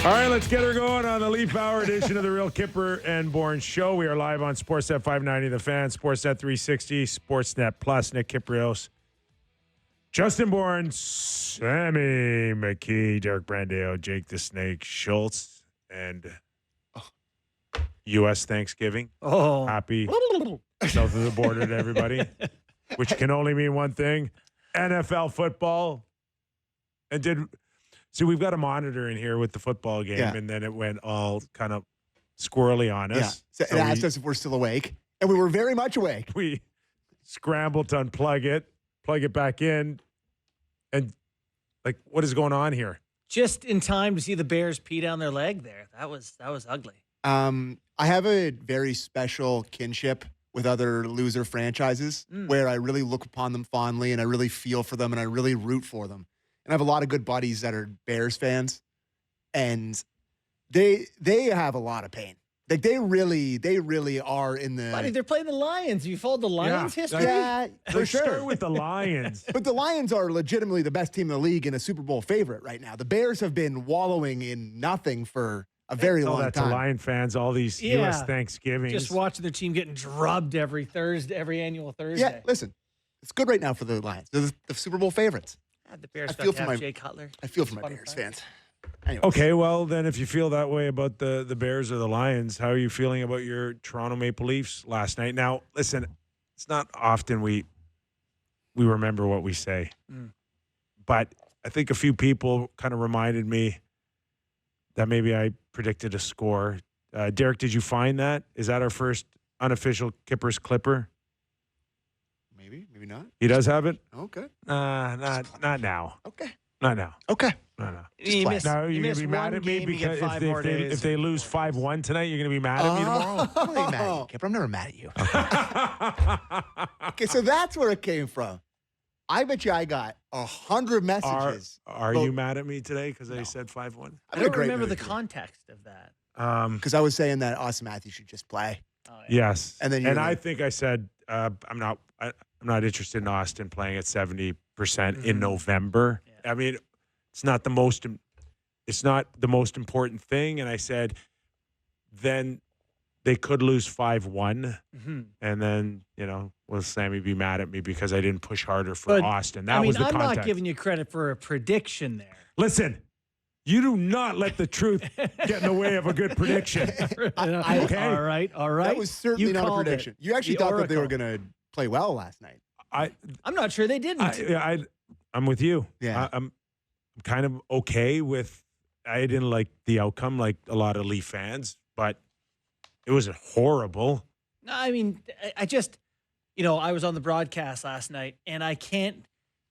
All right, let's get her going on the Leaf Hour edition of the Real Kyper and Bourne Show. We are live on Sportsnet 590 The Fan, Sportsnet 360, Sportsnet Plus, Nick Kypreos, Justin Bourne, Sammy McKee, Derek Brandeo, Jake the Snake Schultz, and U.S. Thanksgiving. Oh. Happy south of the border to everybody, which can only mean one thing, NFL football. And so we've got a monitor in here with the football game, and then it went all kind of squirrely on us. Yeah. So it asked us if we're still awake, and we were very much awake. We scrambled to unplug it, plug it back in, and like, what is going on here? Just in time to see the Bears pee down their leg there. That was ugly. I have a very special kinship with other loser franchises where I really look upon them fondly, and I really feel for them, and I really root for them. And I have a lot of good buddies that are Bears fans, and they have a lot of pain. Like they really are in the. Buddy, they're playing the Lions. You followed the Lions history? Yeah, for sure. Start with the Lions. But the Lions are legitimately the best team in the league and a Super Bowl favorite right now. The Bears have been wallowing in nothing for a very long that's time. Lion fans, all these U.S. Thanksgivings. Just watching their team getting drubbed every annual Thursday. Yeah, listen, it's good right now for the Lions. They're the Super Bowl favorites. The Bears I feel for my Jay Cutler. I feel for my Bears fans. Anyways. Okay, well, then if you feel that way about the Bears or the Lions, how are you feeling about your Toronto Maple Leafs last night? Now, listen, it's not often we remember what we say. But I think a few people kind of reminded me that maybe I predicted a score. Derek, did you find that? Is that our first unofficial Kyper's Clipper? Maybe not. He does have it? Okay. Not now. Okay. Not now. Okay. No. You missed, No, you you're going missed to be mad one at me game, you get because 5 more days. if they lose 5-1 tonight, you're going to be mad at me tomorrow? I'm not mad at you, Kip. I'm never mad at you. Okay, so that's where it came from. I bet you I got 100 messages. Are you mad at me today because I said 5-1? I don't remember the context of that. Because I was saying that Austin Matthews should just play. Oh, yeah. Yes. And then I think I said I'm not interested in Austin playing at 70% in November. Yeah. I mean, it's not the most important thing. And I said, then they could lose 5-1. And then, will Sammy be mad at me because I didn't push harder for Austin? That was the context. I'm not giving you credit for a prediction there. Listen, you do not let the truth get in the way of a good prediction. Okay? All right. That was certainly not a prediction. You actually thought that they were going to play well last night. I'm not sure they didn't. I'm with you. Yeah. I'm kind of okay with. I didn't like the outcome like a lot of Leaf fans, but it was horrible. No, I mean, I just, I was on the broadcast last night, and I can't.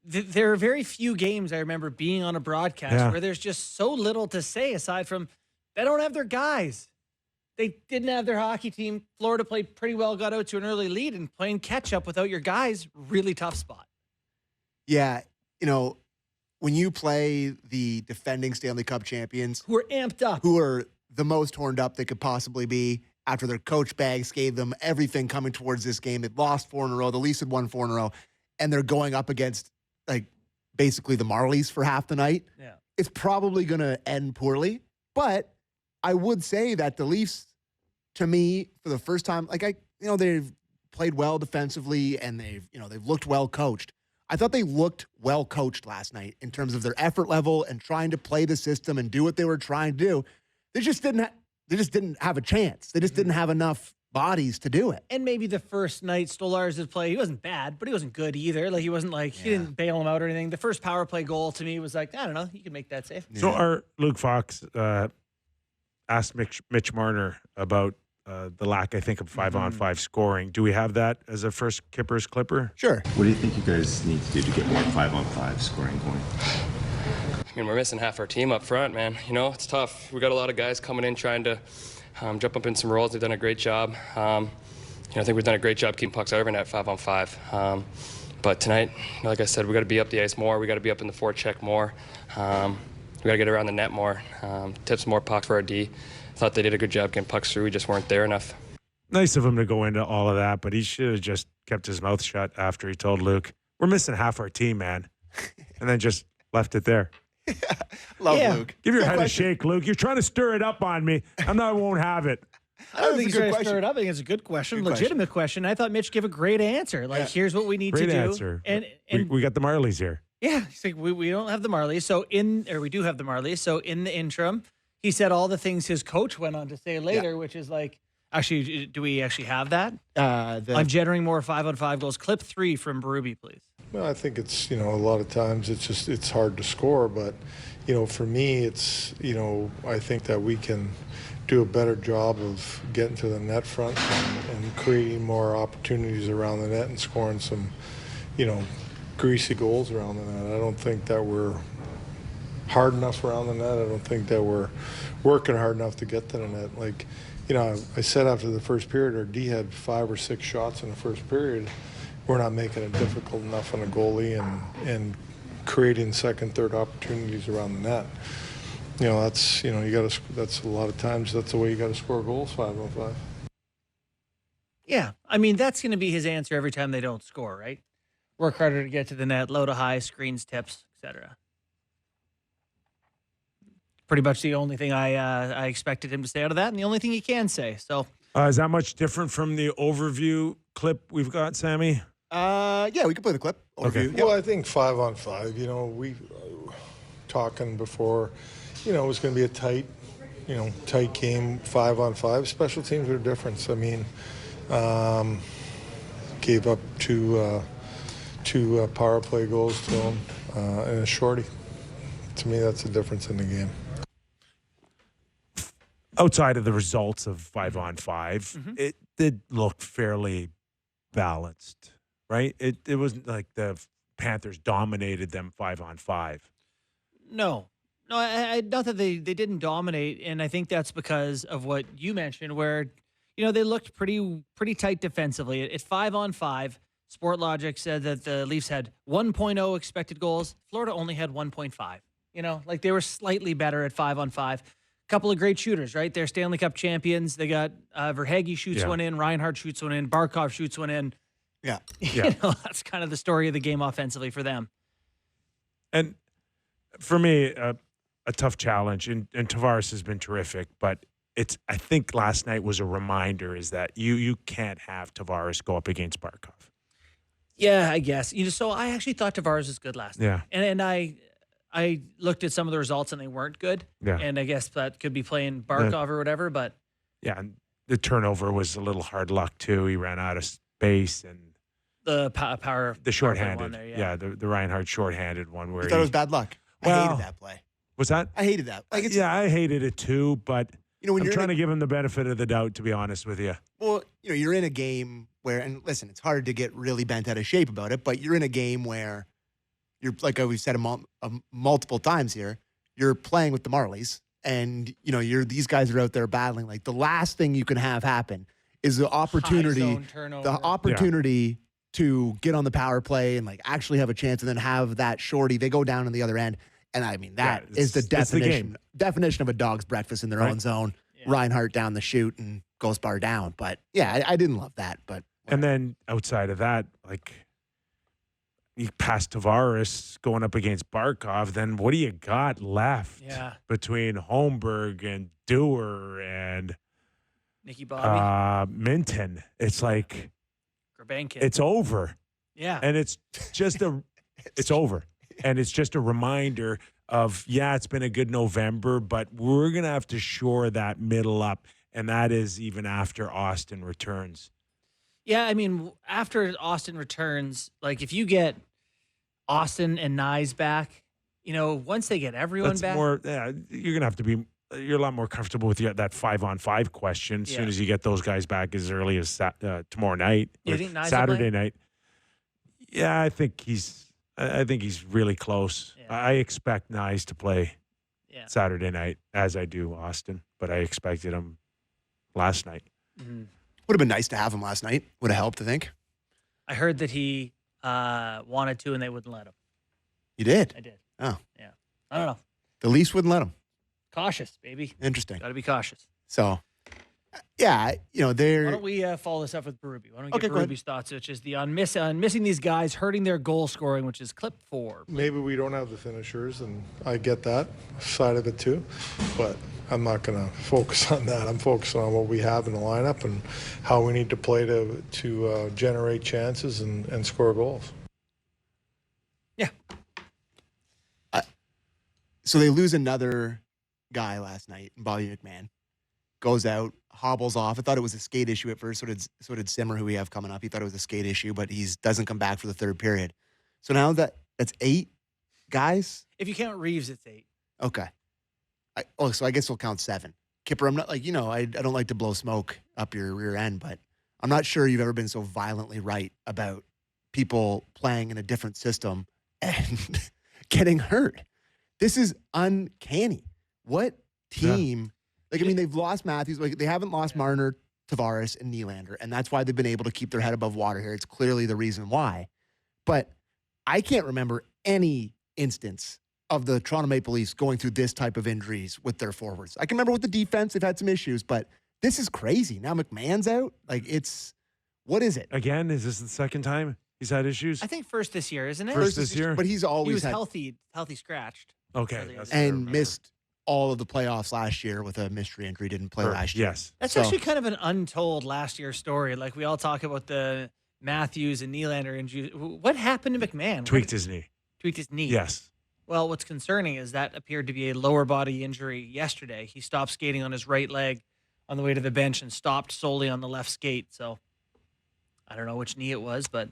There are very few games I remember being on a broadcast where there's just so little to say aside from they don't have their guys. They didn't have their hockey team. Florida played pretty well, got out to an early lead, and playing catch up without your guys, really tough spot. Yeah, when you play the defending Stanley Cup champions, who are amped up, who are the most horned up they could possibly be after their coach bags gave them everything coming towards this game. They'd lost 4 in a row. The Leafs had won 4 in a row, and they're going up against basically the Marlies for half the night. Yeah, it's probably going to end poorly, but I would say that the Leafs, to me, for the first time, they've played well defensively and they've looked well coached. I thought they looked well coached last night in terms of their effort level and trying to play the system and do what they were trying to do. They just didn't have a chance. They just didn't have enough bodies to do it. And maybe the first night Stolarz' play, he wasn't bad, but he wasn't good either. He wasn't he didn't bail him out or anything. The first power play goal to me was I don't know, you can make that save. So our Luke Fox asked Mitch Marner about the lack, I think, of 5-on-5 scoring. Do we have that as a first Kyper's Clipper? Sure. What do you think you guys need to do to get more 5-on-5 scoring going? I mean, we're missing half our team up front, man. It's tough. We got a lot of guys coming in trying to jump up in some roles. They've done a great job. I think we've done a great job keeping pucks out of our net 5-on-5. But tonight, like I said, we got to be up the ice more. We got to be up in the forecheck more. We got to get around the net more. Tip some more pucks for our D. Thought they did a good job getting pucks through. We just weren't there enough. Nice of him to go into all of that, but he should have just kept his mouth shut after he told Luke, we're missing half our team, man. And then just left it there. Love Yeah. Luke. Give your Good head question. a shake, Luke. You're trying to stir it up on me. I won't have it. I don't think he's That's a good trying to question. stir it up. I think it's a good question, Good question. legitimate question. I thought Mitch gave a great answer. Like, Yeah. here's what we need Great to do. answer. And we got the Marlies here. yeah, he's like, we don't have the Marlies. So we do have the Marlies. So in the interim, he said all the things his coach went on to say later, which is like, actually, do we actually have that? On generating more 5-on-5 goals. Clip 3 from Berube, please. Well, I think it's, a lot of times it's hard to score, but, for me, it's, I think that we can do a better job of getting to the net front and creating more opportunities around the net and scoring some, greasy goals around the net. I don't think that we're hard enough around the net. I don't think that we're working hard enough to get to the net. Like, I said after the first period, our D had 5 or 6 shots in the first period. We're not making it difficult enough on a goalie and creating second, third opportunities around the net. That's that's a lot of times that's the way you got to score goals 5-on-5. Yeah, I mean, that's going to be his answer every time they don't score, right? Work harder to get to the net, low to high, screens, tips, etc. Pretty much the only thing I expected him to say out of that, and the only thing he can say. So, Is that much different from the overview clip we've got, Sammy? Yeah, we can play the clip. Okay. Overview. Yep. Well, I think 5-on-5, we talking before, it was going to be a tight game 5-on-5. Special teams are different. I mean, gave up two power play goals to them and a shorty. To me, that's the difference in the game. Outside of the results of 5-on-5, it did look fairly balanced, right? It wasn't like the Panthers dominated them 5-on-5. no, I not that they didn't dominate, and I think that's because of what you mentioned, where they looked pretty tight defensively. At 5-on-5, Sportlogic said that the Leafs had 1.0 expected goals. Florida only had 1.5. Like they were slightly better at 5-on-5. Couple of great shooters, right? They're Stanley Cup champions. They got Verhaeghe shoots one in, Reinhart shoots one in, Barkov shoots one in. Yeah. That's kind of the story of the game offensively for them. And for me, a tough challenge, and Tavares has been terrific, but I think last night was a reminder is that you can't have Tavares go up against Barkov. Yeah, I guess. So I actually thought Tavares was good last night. And I looked at some of the results and they weren't good. Yeah. And I guess that could be playing Barkov or whatever, but yeah, and the turnover was a little hard luck too. He ran out of space and the power the shorthanded one there, the Reinhardt shorthanded one where I thought it was bad luck. I hated that play. Was that? I hated that. Like it's I hated it too, but when I'm you're trying to give him the benefit of the doubt, to be honest with you. Well, you're in a game where, and listen, it's hard to get really bent out of shape about it, but you're in a game where you're, like we've said multiple times here, you're playing with the Marlies, and these guys are out there battling. Like the last thing you can have happen is the opportunity, to get on the power play and like actually have a chance, and then have that shorty. They go down on the other end, and I mean that is the definition of a dog's breakfast in their own zone. Yeah. Reinhart down the chute and goes bar down. But yeah, I didn't love that. But and then outside of that, like you pass Tavares going up against Barkov, then what do you got left between Holmberg and Dewar and Nicky Bobby, Minten? It's like Grebenkin. It's over. Yeah, and it's just it's over, and it's just a reminder of it's been a good November, but we're gonna have to shore that middle up, and that is even after Austin returns. Yeah, I mean, after Austin returns, like if you get Austin and Nyes back, once they get everyone back, you're gonna have to be. You're a lot more comfortable with that 5-on-5 question as soon as you get those guys back as early as tomorrow night, you think Nyes Saturday night. Yeah, I think he's really close. Yeah. I expect Nyes to play Saturday night, as I do Austin, but I expected him last night. Mm-hmm. Would have been nice to have him last night. Would have helped, I think. I heard that he wanted to, and they wouldn't let him. You did? I did. Oh. Yeah. I don't know. The Leafs wouldn't let him. Cautious, baby. Interesting. Got to be cautious. So, Yeah, you know, Why they're don't we follow this up with Berube? Why don't we Okay, get go ahead. Berube's thoughts, which is on missing these guys, hurting their goal scoring, which is clip 4. Maybe we don't have the finishers, and I get that side of it too, but I'm not going to focus on that. I'm focusing on what we have in the lineup and how we need to play to generate chances and score goals. Yeah. So they lose another guy last night, Bobby McMahon. Goes out, hobbles off. I thought it was a skate issue at first. So did Simmer, who we have coming up. He thought it was a skate issue, but he doesn't come back for the third period. So now that's 8 guys? If you count Reeves, it's 8. Okay. So I guess we'll count 7. Kipper, I'm not like, I don't like to blow smoke up your rear end, but I'm not sure you've ever been so violently right about people playing in a different system and getting hurt. This is uncanny. What team? Like, I mean, they've lost Matthews. Like, they haven't lost Marner, Tavares, and Nylander, and that's why they've been able to keep their head above water here. It's clearly the reason why. But I can't remember any instance of the Toronto Maple Leafs going through this type of injuries with their forwards. I can remember with the defense, they've had some issues, but this is crazy. Now McMahon's out. Like, what is it? Again, is this the second time he's had issues? I think first this year, isn't it? First this year? But he's always He was had healthy scratched. Okay. And that's what I and remember. missed all of the playoffs last year with a mystery injury. Didn't play last year. Yes. That's So- actually kind of an untold last year story. Like, we all talk about the Matthews and Nylander injuries. What happened to McMahon? Tweaked his knee. Tweaked his knee. Yes. Well, what's concerning is that appeared to be a lower body injury yesterday. He stopped skating on his right leg on the way to the bench and stopped solely on the left skate. So I don't know which knee it was, but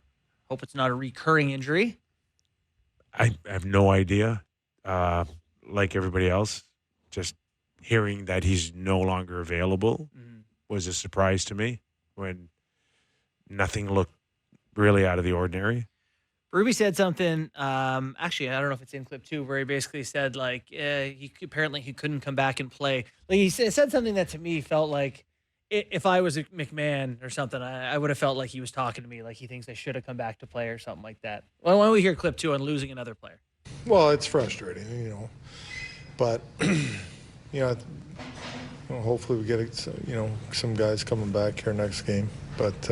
hope it's not a recurring injury. I have no idea. Like everybody else, just hearing that he's no longer available was a surprise to me when nothing looked really out of the ordinary. Ruby said something. Actually, I don't know if it's in clip 2, where he basically said he couldn't come back and play. Like, he said something that to me felt like if I was a McMahon or something, I would have felt like he was talking to me, like he thinks I should have come back to play or something like that. Well, why don't we hear clip 2 on losing another player? Well, it's frustrating, but hopefully we get some guys coming back here next game. But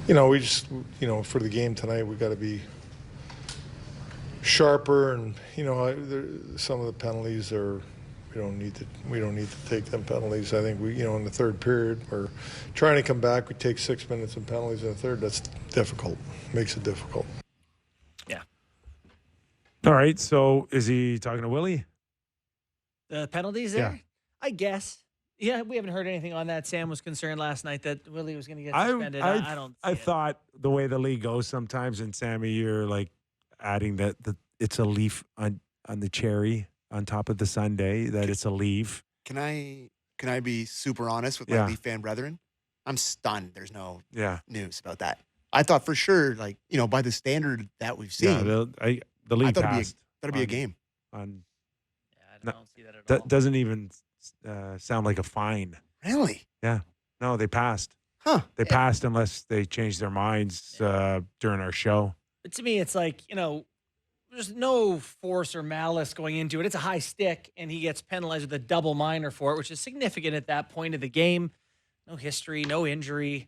we just for the game tonight we got to be sharper, and some of the penalties are. We don't need to take them penalties. I think we in the third period we're trying to come back. We take 6 minutes of penalties in the third. That's difficult. Makes it difficult. Yeah. All right. So is he talking to Willie? The penalties there? Yeah. I guess. Yeah, we haven't heard anything on that. Sam was concerned last night that Willie was going to get suspended. I don't see I it. thought the way the league goes sometimes, and Sammy, you're like adding that it's a leaf on the cherry on top of the sundae, that it's a leaf. Can I be super honest with my Leaf fan brethren? I'm stunned. There's no news about that. I thought for sure, by the standard that we've seen, the league passed. That'd be a game. Yeah, I don't see that at all. That doesn't even sound like a fine. Really? Yeah. No, they passed. Huh. They passed unless they changed their minds during our show. But to me, it's like, there's no force or malice going into it. It's a high stick, and he gets penalized with a double minor for it, which is significant at that point of the game. No history, no injury.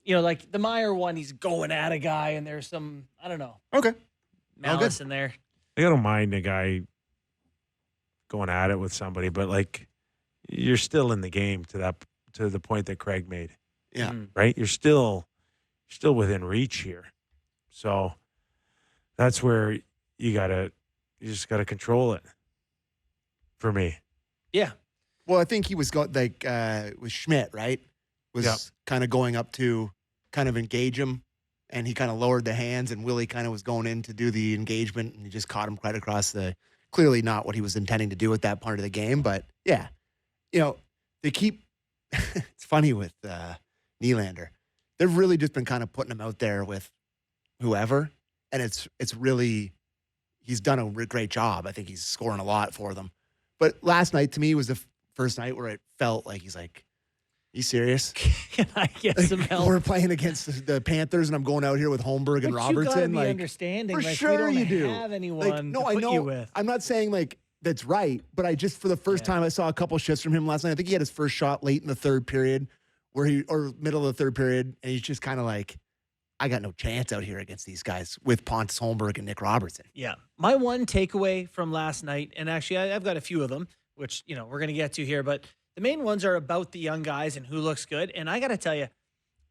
Like the Meyer one, he's going at a guy, and there's some, I don't know, Okay. malice in there. I don't mind a guy going at it with somebody, but you're still in the game to the point that Craig made. Yeah. Right? You're still within reach here. So that's where you just gotta control it. For me. Yeah. Well, I think he was with Schmidt, right? Was kind of going up to kind of engage him, and he kind of lowered the hands, and Willie kind of was going in to do the engagement, and he just caught him right across clearly not what he was intending to do at that part of the game. But yeah, they keep, it's funny with Nylander. They've really just been kind of putting him out there with whoever, and it's really, he's done a great job. I think he's scoring a lot for them. But last night, to me, was the first night where it felt like he's like, you serious? Can I get some help? We're playing against the Panthers, and I'm going out here with Holmberg and But Robertson. you gotta be understanding. For we sure don't you do. have anyone No, to I put know. you with. I'm not saying that's right. But I just, for the first time, I saw a couple shifts from him last night. I think he had his first shot late in the third period, or middle of the third period, and he's just kind of like, I got no chance out here against these guys with Pontus Holmberg and Nick Robertson. Yeah. My one takeaway from last night, and actually I've got a few of them, which, we're going to get to here, but the main ones are about the young guys and who looks good. And I got to tell you,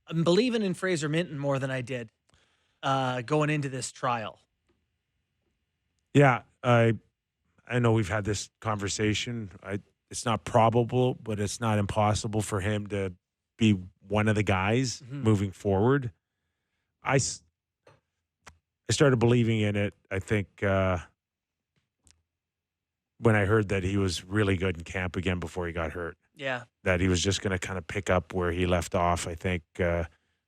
I'm believing in Fraser Minten more than I did going into this trial. Yeah, I know we've had this conversation. It's not probable, but it's not impossible for him to be one of the guys moving forward. I started believing in it, I think, when I heard that he was really good in camp again before he got hurt. Yeah. That he was just going to kind of pick up where he left off, I think,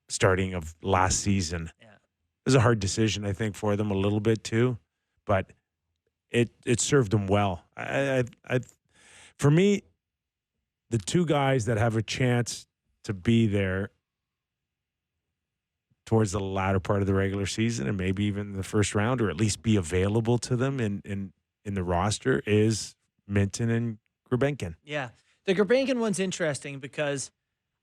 starting of last season. Yeah. It was a hard decision, I think, for them a little bit too, but it served them well. For me, the two guys that have a chance to be there towards the latter part of the regular season and maybe even the first round, or at least be available to them in the roster, is Minten and Grebenkin. Yeah. The Grebenkin one's interesting because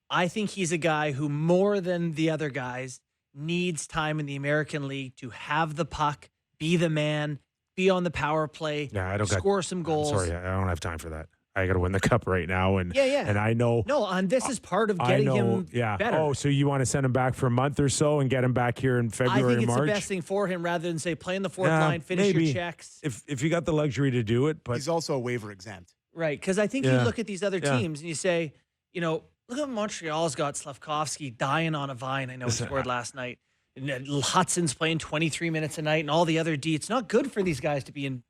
I think he's a guy who, more than the other guys, needs time in the American League to have the puck, be the man, be on the power play, score some goals. I'm sorry, I don't have time for that. I got to win the cup right now, and and I know. No, and this is part of getting him better. Oh, so you want to send him back for a month or so and get him back here in February, I think it's March? the best thing for him rather than say play in the fourth line, finish your checks. If you got the luxury to do it, but he's also a waiver exempt, right? Because I think you look at these other teams and you say, look at Montreal's got Slavkovsky dying on a vine. I know he scored last night. And Hudson's playing 23 minutes a night, and all the other D. It's not good for these guys to be in.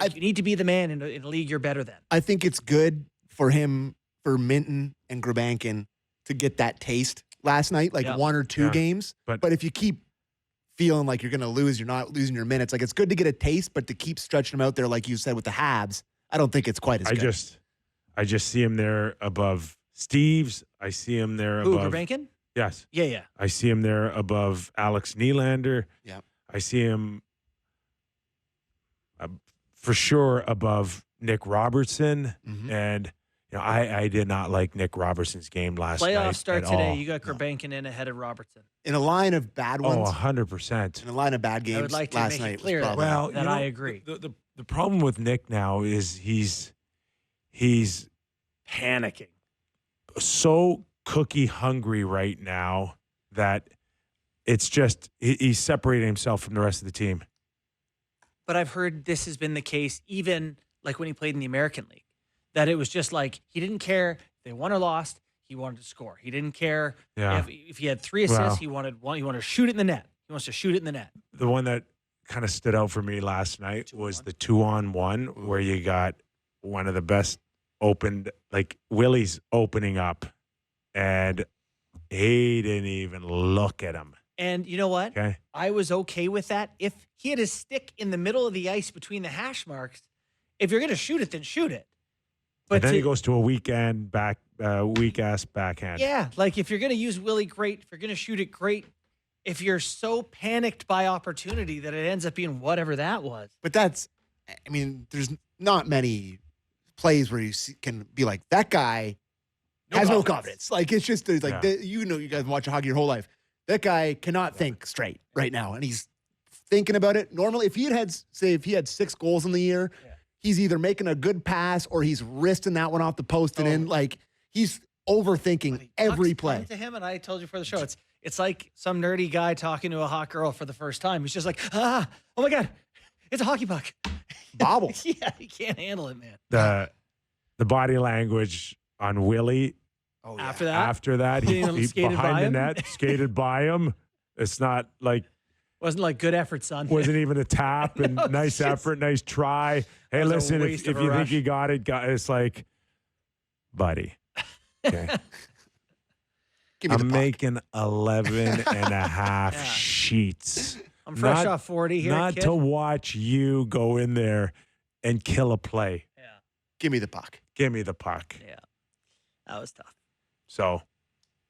You need to be the man in a league you're better than. I think it's good for him, for Minten and Grebenkin, to get that taste last night, like one or two games. But if you keep feeling like you're going to lose, you're not losing your minutes. Like, it's good to get a taste, but to keep stretching them out there, like you said, with the Habs, I don't think it's quite as good. I just see him there above Steves. I see him there above Grebenkin? Yes. Yeah. I see him there above Alex Nylander. Yeah. I see him for sure above Nick Robertson. And I did not like Nick Robertson's game last night. Playoffs start today. All. You got Grebenkin in ahead of Robertson. In a line of bad ones. 100%. In a line of bad games. I would like to last make night it clear that I agree. The problem with Nick now is he's panicking. So cookie hungry right now that it's just he's separating himself from the rest of the team. But I've heard this has been the case even like when he played in the American League, that it was just like he didn't care if they won or lost. He wanted to score. He didn't care if he had 3 assists. He wanted one. He wanted to shoot it in the net. He wants to shoot it in the net. The one that kind of stood out for me last night was the 2-on-1 where you got one of the best opened, like Willie's opening up, and he didn't even look at him. And you know what? Okay. I was okay with that. If he had his stick in the middle of the ice between the hash marks, if you're going to shoot it, then shoot it. But then he goes to a weak ass backhand. Yeah, like if you're going to use Willie, great. If you're going to shoot it, great. If you're so panicked by opportunity that it ends up being whatever that was. But there's not many plays where you can be like, that guy has no confidence. Like, it's just like, you guys watch hockey your whole life. That guy cannot think straight right now, and he's thinking about it. Normally, if he had 6 goals in the year, he's either making a good pass or he's wristing that one off the post and in. Like, he's overthinking every play. To him, and I told you for the show, it's like some nerdy guy talking to a hot girl for the first time. He's just like, oh my God, it's a hockey puck. Bobbles. Yeah, he can't handle it, man. The body language on Willie. Oh, yeah. After that, he behind the net, skated by him. It's not like wasn't like good effort, son. Wasn't even a tap and nice effort, nice try. Hey, listen, if you think you got it, it's like, buddy. Okay. I'm making 11 and a half sheets. I'm fresh off 40 here. Not to watch you go in there and kill a play. Yeah. Give me the puck. Give me the puck. Yeah. That was tough. So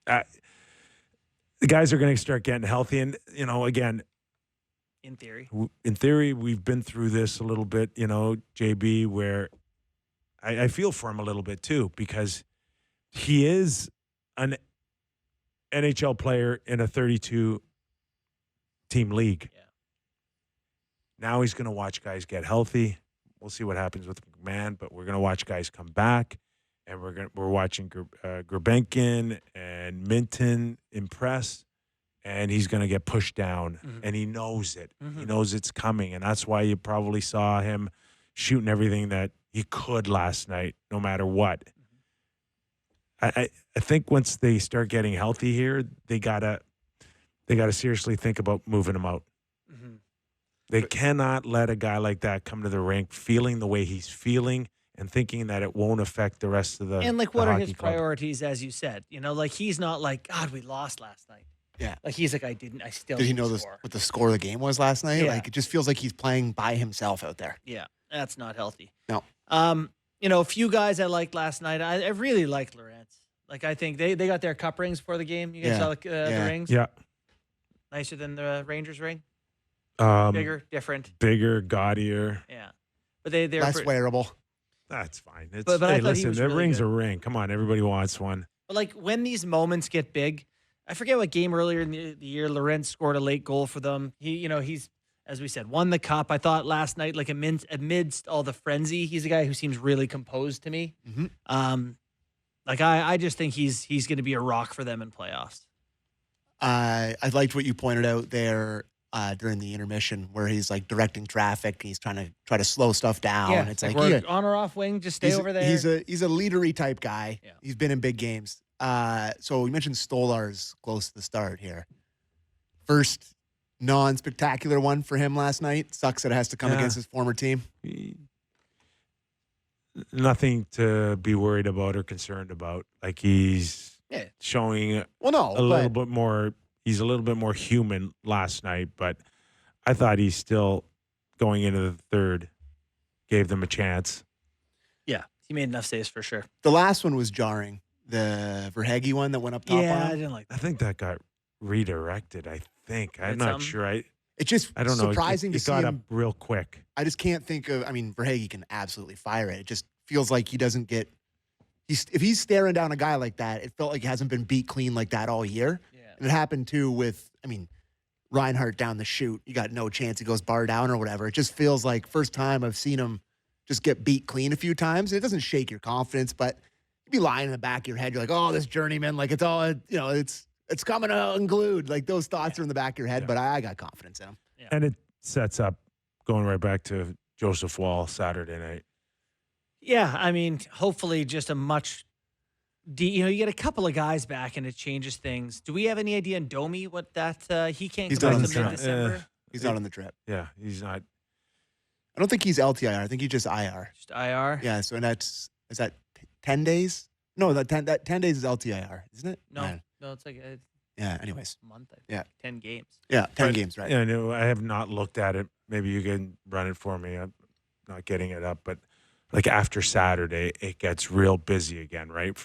the guys are going to start getting healthy. And, again, In theory. In theory, we've been through this a little bit, JB, where I feel for him a little bit too, because he is an NHL player in a 32-team league. Yeah. Now he's going to watch guys get healthy. We'll see what happens with McMahon, but we're going to watch guys come back, and we're watching Grebenkin and Minten impress. And he's going to get pushed down, and he knows it. He knows it's coming, and that's why you probably saw him shooting everything that he could last night, no matter what. I think once they start getting healthy here, they gotta seriously think about moving him out. They cannot let a guy like that come to the rink feeling the way he's feeling and thinking that it won't affect the rest of the And what are his club. priorities, as you said? He's not like, God, we lost last night. Yeah. He's like, I still Did he didn't know score. what the score of the game was last night? Yeah. It just feels like he's playing by himself out there. Yeah, that's not healthy. No. A few guys I liked last night. I really liked Lorentz. I think they got their cup rings before the game. You guys saw the rings? Yeah. Nicer than the Rangers ring? Bigger, Different? gaudier. Yeah. But they're Less wearable. That's fine. But I hey, thought he listen, was the really ring's good. a ring. Come on, everybody wants one. But when these moments get big, I forget what game earlier in the year Lorentz scored a late goal for them. He's, as we said, won the cup. I thought last night, amidst all the frenzy, he's a guy who seems really composed to me. I just think he's going to be a rock for them in playoffs. I liked what you pointed out there during the intermission, where he's directing traffic. He's trying to slow stuff down. Yeah, It's we're on or off wing, just stay over there. He's a leadery type guy. Yeah. He's been in big games. So you mentioned Stolar's close to the start here. First non-spectacular one for him last night. Sucks that it has to come against his former team. Nothing to be worried about or concerned about. He's showing a little bit more. He's a little bit more human last night, but I thought he's still going into the third. Gave them a chance. Yeah, he made enough saves for sure. The last one was jarring. The Verhaeghe one that went up top on Yeah, him. I didn't like that. I think that got redirected. I'm not sure. It's just I don't know. surprising to It see got him. up real quick. I just can't think of. Verhaeghe can absolutely fire it. It just feels like he doesn't get. If he's staring down a guy like that, it felt like he hasn't been beat clean like that all year. Yeah. And it happened too with. Reinhart down the chute. You got no chance. He goes bar down or whatever. It just feels like first time I've seen him just get beat clean a few times. It doesn't shake your confidence, but you'd be lying in the back of your head. You're like, oh, this journeyman, it's all, it's coming unglued. Those thoughts are in the back of your head, but I got confidence in him. Yeah. And it sets up going right back to Joseph Wall Saturday night. Yeah, hopefully just a much. You get a couple of guys back and it changes things. Do we have any idea in Domi what that he can't He's come not on back the to trip. mid-December? He's not on the trip. Yeah, he's not. I don't think he's LTIR. I think he's just IR. Just IR? Yeah, so is that 10 days? No, that 10 days is LTIR, isn't it? No, it's like a Yeah, anyways. month. I think. Yeah. 10 games. Yeah, 10 But, games, right. Yeah, no, I have not looked at it. Maybe you can run it for me. I'm not getting it up, but after Saturday, it gets real busy again, right?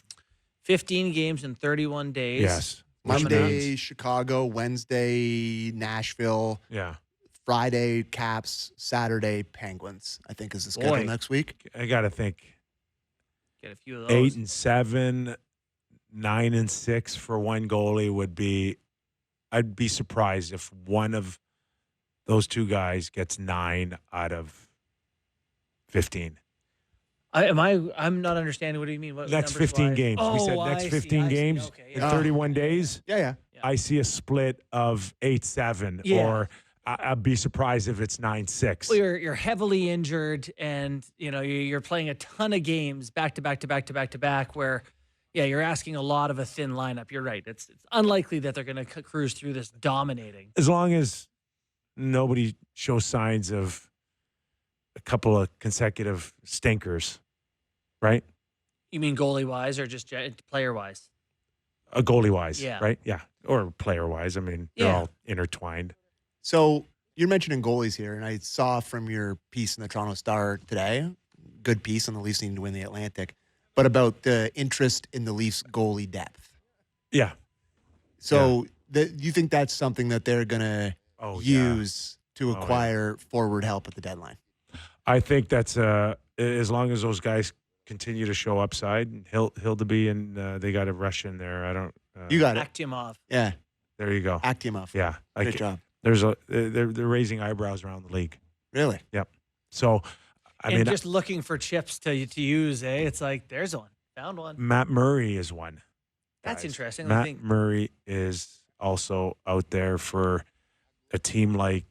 15 games in 31 days. Yes. Which Monday, means- Chicago. Wednesday, Nashville. Yeah. Friday, Caps. Saturday, Penguins, I think is the schedule Boy. next week. I got to think Get a few of those. 8-7, 9-6 for one goalie would be. I'd be surprised if one of those two guys gets 9 out of 15. I'm not understanding. What do you mean? What Next numbers 15 wise? games. We said Oh, next I 15 see. games Okay, in yeah. 31 days. Yeah. I see a split of 8-7, Yeah. or I'd be surprised if it's 9-6. Well, you're heavily injured, and you're playing a ton of games back to back to back to back to back. Where, you're asking a lot of a thin lineup. You're right. It's unlikely that they're going to cruise through this dominating. As long as nobody shows signs of a couple of consecutive stinkers, right? You mean goalie wise or just player wise? Goalie wise, Yeah. right? Yeah, or player wise. They're Yeah. all intertwined. So you're mentioning goalies here, and I saw from your piece in the Toronto Star today, good piece on the Leafs needing to win the Atlantic, but about the interest in the Leafs goalie depth. Yeah. So you think that's something that they're going to Oh, yeah. use to acquire forward help at the deadline. I think that's as long as those guys continue to show upside, Hildeby and they got to rush in there. I don't. You got it. Akhtimov. Yeah, There you go. Akhtimov. Yeah, Good job. They're raising eyebrows around the league. Really? Yep. So, I And mean, just looking for chips to use, eh? It's like, there's one. Found one. Matt Murray is one. That's guys. interesting. I Matt think Murray is also out there for a team like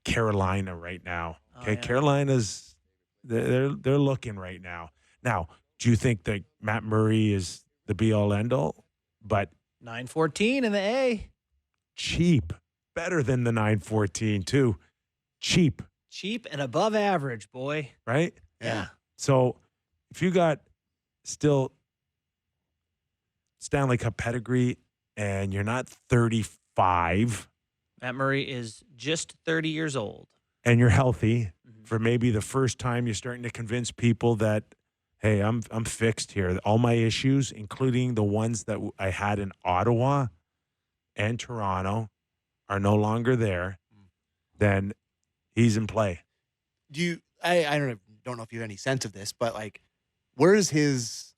Carolina right now. Oh, Okay, yeah. Carolina's they're looking right now. Now, do you think that Matt Murray is the be all end all? But 914 in the A. cheap, better than the 914 too. Cheap, Cheap and above average, boy. right? Yeah. So if you got still Stanley Cup pedigree and you're not 35 Matt Murray is just 30 years old. and you're healthy Mm-hmm. for maybe the first time, you're starting to convince people that, hey, I'm fixed here. All my issues, including the ones that I had in Ottawa and Toronto, are no longer there. Then he's in play. Do you? I don't know if you have any sense of this, but like, where is his,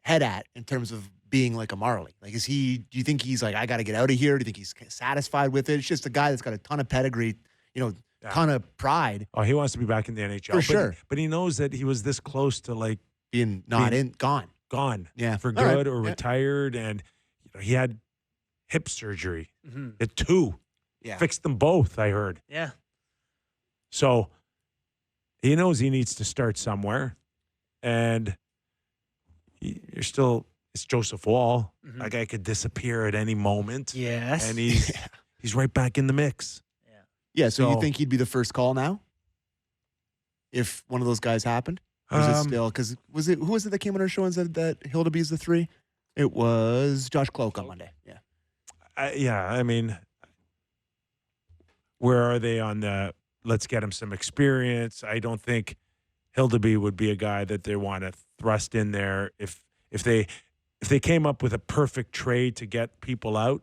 head at in terms of being like a Marley? Like, do you think he's like, I got to get out of here? Do you think he's satisfied with it? It's just a guy that's got a ton of pedigree, ton of pride, Oh, he wants to be back in the NHL. For sure. But he knows that he was this close to like gone. gone Yeah. for All good right. or Yeah. retired. And he had hip surgery. Mm-hmm. At 2. Yeah. Fixed them both, I heard. Yeah. So he knows he needs to start somewhere. And you're still, it's Joseph Wall. Mhm. That guy could disappear at any moment. Yes. And he's right back in the mix. Yeah. So you So- think he'd be the first call now? If one of those guys happened? Or is it still, because who was it that came on our show and said that Hildeby's the 3? It was Josh Cloak on Monday. Yeah. I mean, where are they on the let's get him some experience? I don't think Hildeby would be a guy that they want to thrust in there. If they came up with a perfect trade to get people out,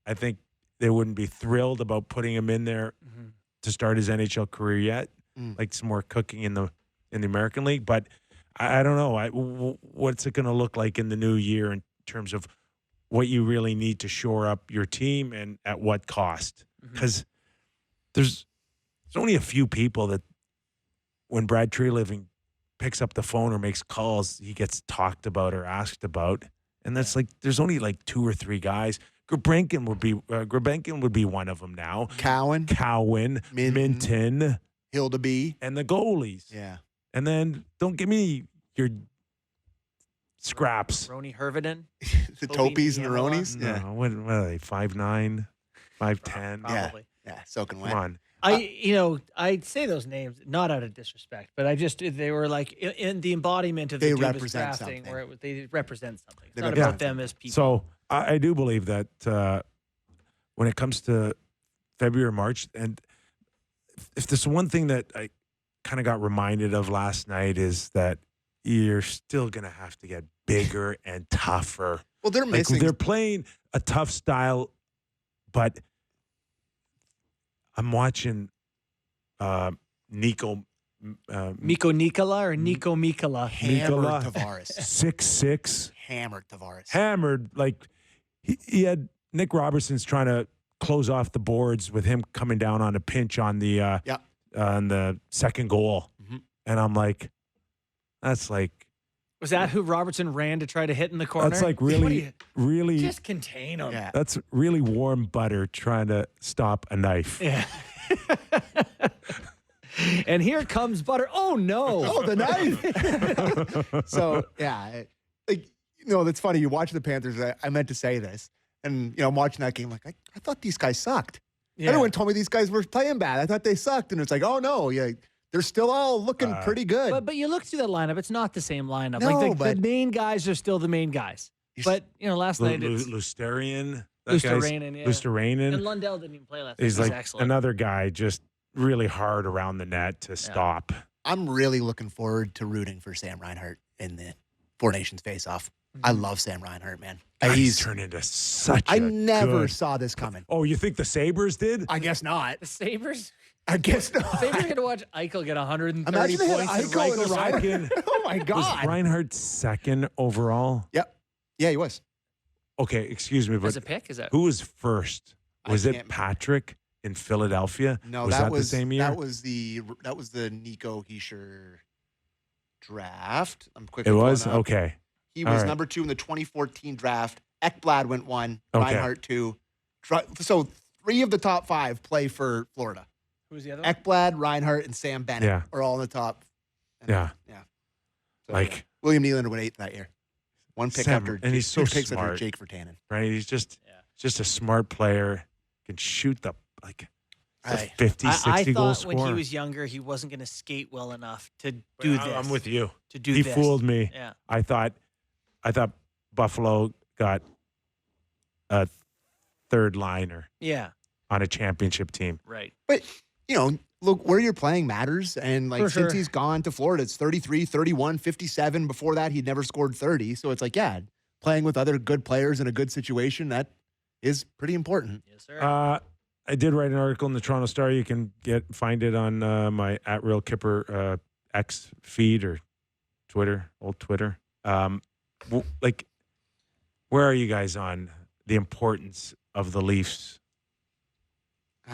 I think they wouldn't be thrilled about putting him in there Mm-hmm. to start his NHL career yet. Mm. Like some more cooking in the American League, but I don't know. What's it going to look like in the new year in terms of what you really need to shore up your team and at what cost? Because there's only a few people that when Brad Treliving picks up the phone or makes calls, he gets talked about or asked about, and that's like there's only like 2 or 3 guys. Grebenkin would be one of them now. Cowan, Minten, Hildeby. and the goalies. Yeah. And then don't give me your scraps. Roni Herviden. The Toby Topies and the Niemela? Ronies. No, Yeah. what are they? 5'9", 5'10"? Probably. Yeah. Soaking wet. Come on. I'd say those names not out of disrespect, but they were like in the embodiment of the They Dubas represent drafting, something. where they represent something. It's They not represent about them as people. So I do believe that when it comes to February, March, and if there's one thing that I kind of got reminded of last night is that you're still going to have to get bigger and tougher. Well, they're Like, missing. they're playing a tough style, but I'm watching Nico Miko Nikola or Nico Mikola. hammered Nikola. Tavares. 6'6", Hammered Tavares. hammered. Like he had Nick Robertson's trying to close off the boards with him coming down on a pinch on the on the second goal, Mhm. and I'm like, that's like Was that who Robertson ran to try to hit in the corner? that's like What do really you- really just contain him. Yeah. that's really warm butter trying to stop a knife. Yeah. And here comes butter. Oh no! Oh, the knife. So yeah, that's funny. You watch the Panthers. I meant to say this, and I'm watching that game. Like I thought these guys sucked. Yeah. Everyone told me these guys were playing bad. I thought they sucked, and it's like, oh no, yeah, they're still all looking pretty good. But you look through that lineup, it's not the same lineup. No, like the but- main guys are still the main guys. But last night it's Lusterian, Luosterainen, yeah. Luosterainen. And Lundell didn't even play last night. He's like excellent. another guy just really hard around the net to stop. I'm really looking forward to rooting for Sam Reinhart in the Four Nations face-off. I love Sam Reinhart, man. He's turned into such I a never good... saw this coming. Oh, you think the Sabres did? I guess not. The Sabres? I guess not. Sabres going to watch Eichel get 130 Imagine they had points. Eichel and Reichel's Reinhart. Oh, my God. Was Reinhardt second overall? Yep. Yeah, he was. Okay, excuse me, but As a pick? Is that? who was first? Was I it can't- Patrick in Philadelphia? No, was that the was same year? That was the Nico Hischier draft. I'm quickly. It was? pulling up. Okay. He All was right. number 2 in the 2014 draft. Ekblad went 1. Okay. Reinhart 2. So 3 of the top 5 play for Florida. Who's the other one? Ekblad, Reinhart, and Sam Bennett Yeah. are all in the top. And Yeah. Yeah. So, Like, William Nylander went 8th that year. One pick Sam- after, and he's so 2 picks after smart. Jake Virtanen. right? He's just a smart player. Can shoot the, like, a Right. 50, 60 I goal thought when scorer. he was younger, he wasn't going to skate well enough to do Well, this. I'm with you. To do He this. fooled me. Yeah. I thought Buffalo got a third liner Yeah. on a championship team. Right. But, look, where you're playing matters. And, For since sure. he's gone to Florida, it's 33, 31, 57. Before that, he'd never scored 30. So it's like, yeah, playing with other good players in a good situation, that is pretty important. Yes, sir. I did write an article in the Toronto Star. You can find it on my @RealKyper X feed or Twitter, old Twitter. Where are you guys on the importance of the Leafs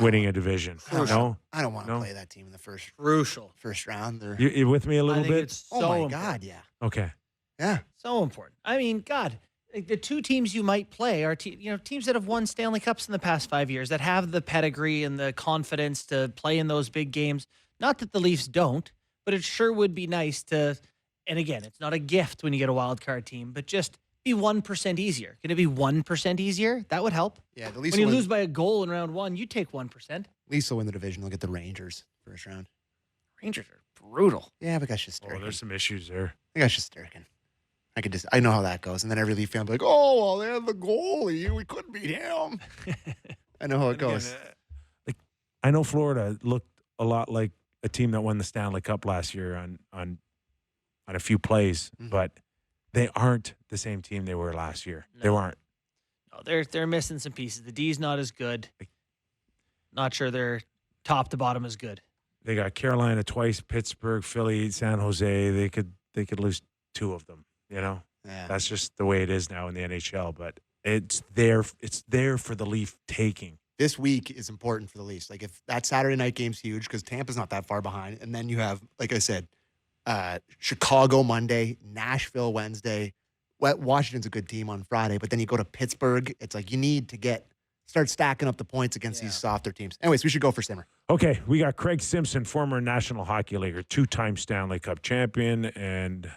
winning a division? I don't No? I don't want to No? play that team in the first Crucial. round. They're, You with me a I little think bit? it's oh, so my important. God, yeah. Okay. Yeah. So important. I mean, God, like the 2 teams you might play are teams that have won Stanley Cups in the past 5 years, that have the pedigree and the confidence to play in those big games. Not that the Leafs don't, but it sure would be nice to. And again, it's not a gift when you get a wild card team, but just be 1% easier. Can it be 1% easier? That would help. Yeah, the Leafs When you will lose by a goal in round 1, you take 1%. Leafs will win the division. They'll get the Rangers first round. Rangers are brutal. Yeah, but that's just Oh, Sturkin. there's some issues there. I think that's just Sturkin. I know how that goes. And then every Leaf fan will be like, oh, well, they had the goalie. We couldn't beat him. I know how it goes. I know Florida looked a lot like a team that won the Stanley Cup last year on a few plays, Mhm. but they aren't the same team they were last year. They No. weren't. No, they're missing some pieces. The D's not as good. Not sure they're top to bottom as good. They got Carolina twice, Pittsburgh, Philly, San Jose. They could lose 2 of them. Yeah. That's just the way it is now in the NHL. But it's there. It's there for the Leaf taking. This week is important for the Leafs. Like, if that Saturday night game's huge because Tampa's not that far behind. And then you have, like I said, Chicago Monday, Nashville Wednesday. Washington's a good team on Friday, but then you go to Pittsburgh. It's like you need to start stacking up the points against these softer teams. Anyways, we should go for Simmer. Okay, we got Craig Simpson, former National Hockey Leaguer, 2-time Stanley Cup champion, and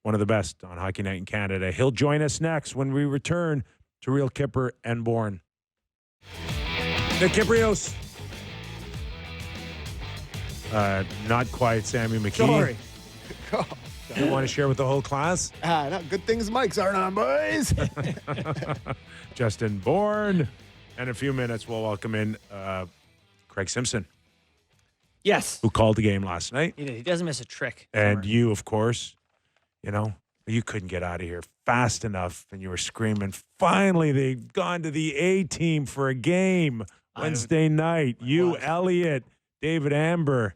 one of the best on Hockey Night in Canada. He'll join us next when we return to Real Kyper and Bourne. The Kypreos. Not quite Sammy McKee. Sorry. You want to share with the whole class? No, good things Mike's aren't on, boys. Justin Bourne. And in a few minutes, we'll welcome in Craig Simpson, Yes. who called the game last night. He did. He doesn't miss a trick. And you, of course, you couldn't get out of here fast enough, and you were screaming, finally, they've gone to the A team for a game Wednesday night. You, Elliot, David Amber.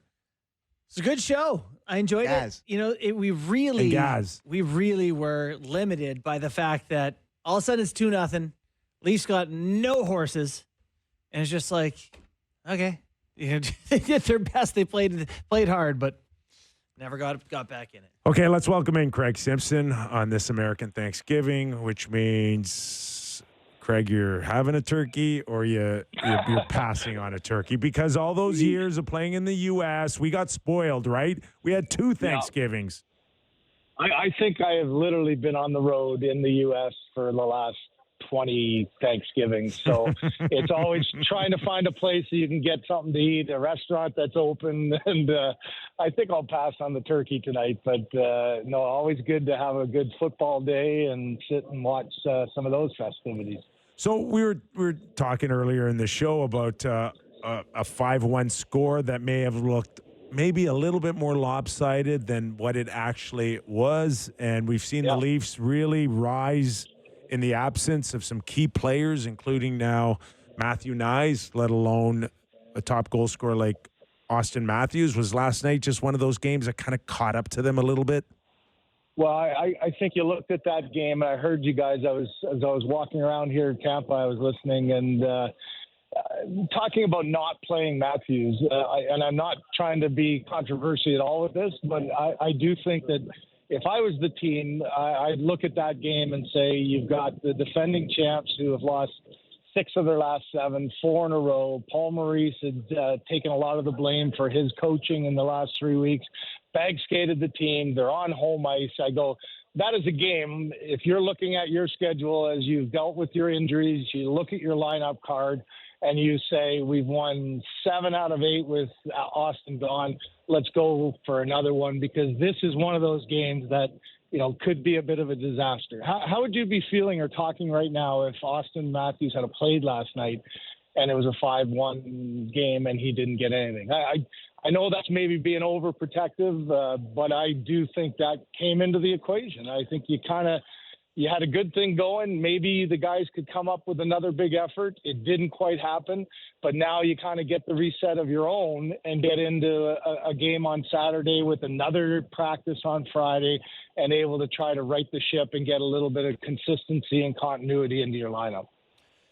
It's a good show. I enjoyed Gaz. it. We And really Gaz. were limited by the fact that all of a sudden it's 2-0. Leafs got no horses, and it's just like, okay, they did their best. They played hard, but never got back in it. Okay, let's welcome in Craig Simpson on this American Thanksgiving, which means, Craig, you're having a turkey or you're passing on a turkey, because all those years of playing in the U.S., we got spoiled, right? We had 2 Thanksgivings. I think I have literally been on the road in the U.S. for the last 20 Thanksgivings. So it's always trying to find a place so you can get something to eat, a restaurant that's open. And I think I'll pass on the turkey tonight. But no, always good to have a good football day and sit and watch some of those festivities. So we were talking earlier in the show about a 5-1 score that may have looked maybe a little bit more lopsided than what it actually was. And we've seen the Leafs really rise in the absence of some key players, including now Matthew Nyes, let alone a top goal scorer like Austin Matthews. Was last night just one of those games that kind of caught up to them a little bit? Well, I think you looked at that game, and I heard you guys. As I was walking around here in Tampa, I was listening and talking about not playing Matthews. And I'm not trying to be controversial at all with this, but I do think that if I was the team, I'd look at that game and say you've got the defending champs who have lost 6 of their last 7, 4 in a row. Paul Maurice had taken a lot of the blame for his coaching in the last 3 weeks. Bag skated the team. They're on home ice. I go, that is a game. If you're looking at your schedule as you've dealt with your injuries, you look at your lineup card and you say, we've won 7 out of 8 with Austin gone. Let's go for another one, because this is one of those games that, could be a bit of a disaster. How would you be feeling or talking right now if Austin Matthews had played last night and it was a 5-1 game and he didn't get anything? I know that's maybe being overprotective, but I do think that came into the equation. I think you had a good thing going. Maybe the guys could come up with another big effort. It didn't quite happen, but now you kind of get the reset of your own and get into a game on Saturday with another practice on Friday and able to try to right the ship and get a little bit of consistency and continuity into your lineup.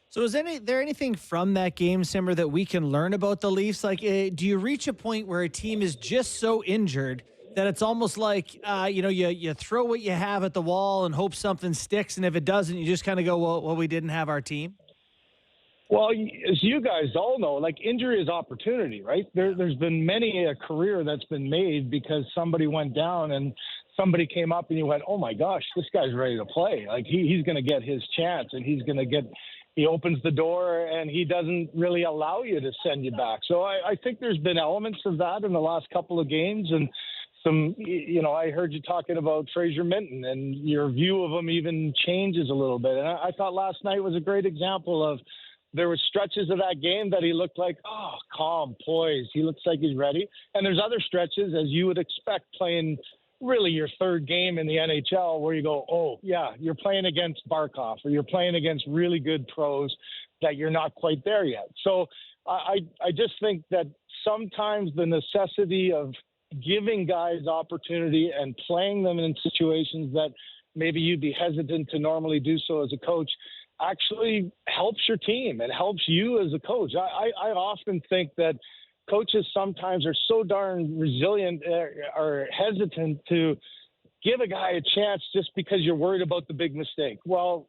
So is there anything from that game, Simmer, that we can learn about the Leafs? Like, do you reach a point where a team is just so injured that it's almost like, you throw what you have at the wall and hope something sticks, and if it doesn't, you just kind of go, well, we didn't have our team? Well, as you guys all know, like, injury is opportunity, right? There's been many a career that's been made because somebody went down and somebody came up and you went, oh, my gosh, this guy's ready to play. Like, he's going to get his chance, and he opens the door and he doesn't really allow you to send you back. So I think there's been elements of that in the last couple of games. And I heard you talking about Fraser Minten, and your view of him even changes a little bit. And I thought last night was a great example of, there were stretches of that game that he looked like, calm, poised. He looks like he's ready. And there's other stretches, as you would expect, playing really your third game in the NHL, where you go, oh, yeah, you're playing against Barkov, or you're playing against really good pros that you're not quite there yet. So I just think that sometimes the necessity of giving guys opportunity and playing them in situations that maybe you'd be hesitant to normally do so as a coach actually helps your team and helps you as a coach. I often think that coaches sometimes are so darn resilient or hesitant to give a guy a chance just because you're worried about the big mistake. Well,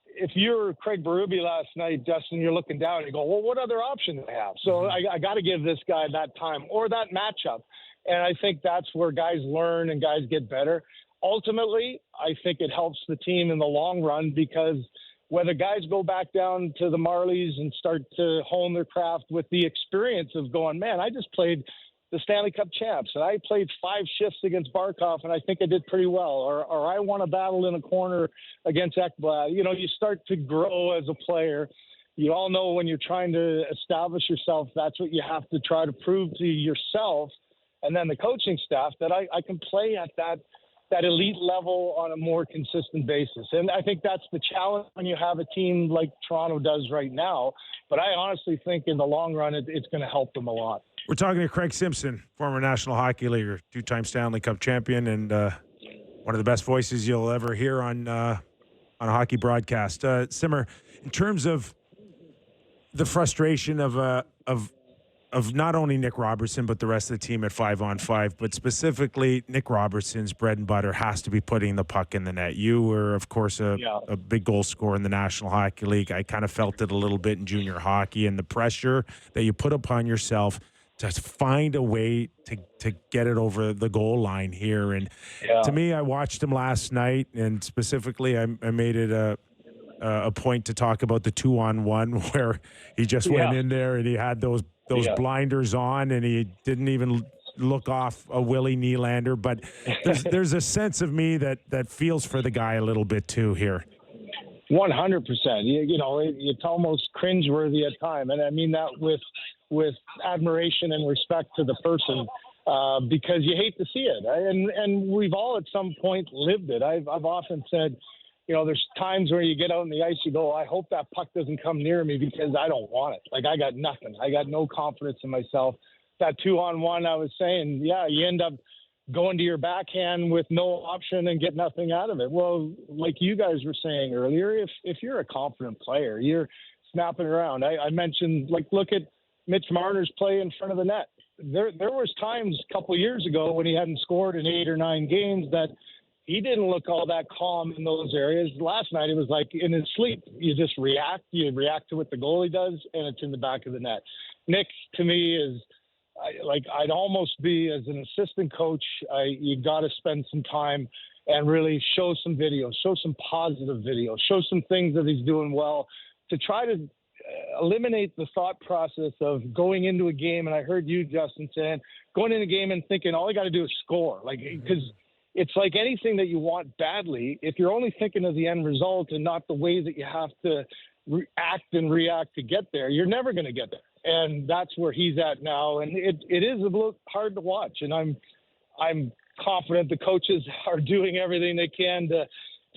if you're Craig Berube last night, Dustin, you're looking down and you go, well, what other option do I have? So I got to give this guy that time or that matchup. And I think that's where guys learn and guys get better. Ultimately, I think it helps the team in the long run, because whether guys go back down to the Marlies and start to hone their craft with the experience of going, man, I just played the Stanley Cup champs and I played 5 shifts against Barkov and I think I did pretty well, or I won a battle in a corner against Ekblad. You start to grow as a player. You all know when you're trying to establish yourself, that's what you have to try to prove to yourself and then the coaching staff, that I can play at that elite level on a more consistent basis. And I think that's the challenge when you have a team like Toronto does right now. But I honestly think in the long run, it's going to help them a lot. We're talking to Craig Simpson, former National Hockey Leaguer, 2-time Stanley Cup champion, and one of the best voices you'll ever hear on a hockey broadcast. Simmer, in terms of the frustration of not only Nick Robertson, but the rest of the team at 5-on-5, but specifically Nick Robertson's bread and butter has to be putting the puck in the net. You were, of course, a big goal scorer in the National Hockey League. I kind of felt it a little bit in junior hockey, and the pressure that you put upon yourself to find a way to get it over the goal line here. And to me, I watched him last night, and specifically I made it a point to talk about the 2-on-1 where he just went in there and he had those blinders on and he didn't even look off a Willie Nylander. But there's a sense of me that feels for the guy a little bit too here. 100%. It's almost cringeworthy at time. And I mean that with admiration and respect to the person. because you hate to see it. And we've all at some point lived it. I've often said, there's times where you get out on the ice, you go, I hope that puck doesn't come near me because I don't want it. Like, I got nothing. I got no confidence in myself. That 2-on-1, I was saying, you end up going to your backhand with no option and get nothing out of it. Well, like you guys were saying earlier, if you're a confident player, you're snapping around. I mentioned, look at Mitch Marner's play in front of the net. There was times a couple of years ago when he hadn't scored in 8 or 9 games that he didn't look all that calm in those areas. Last night, it was like in his sleep. You just react. You react to what the goalie does, and it's in the back of the net. Nick, to me, is I'd almost be, as an assistant coach, you got to spend some time and really show some videos, show some positive videos, show some things that he's doing well to try to eliminate the thought process of going into a game. And I heard you, Justin, saying going into a game and thinking all I got to do is score, because it's like anything that you want badly. If you're only thinking of the end result and not the way that you have to act and react to get there, you're never going to get there. And that's where he's at now. And it is a little hard to watch. And I'm confident the coaches are doing everything they can to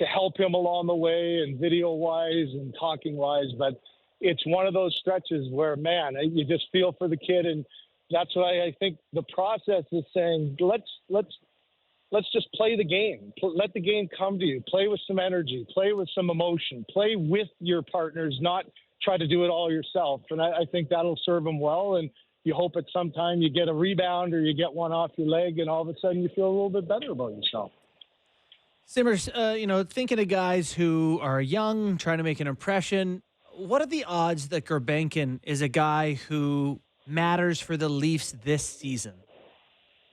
help him along the way, and video-wise and talking-wise. But it's one of those stretches where, man, you just feel for the kid. And that's why I think the process is saying, let's just play the game. Let the game come to you. Play with some energy. Play with some emotion. Play with your partners, not try to do it all yourself. And I think that'll serve them well. And you hope at some time you get a rebound or you get one off your leg, and all of a sudden you feel a little bit better about yourself. Simmers, thinking of guys who are young, trying to make an impression, what are the odds that Grebenkin is a guy who matters for the Leafs this season?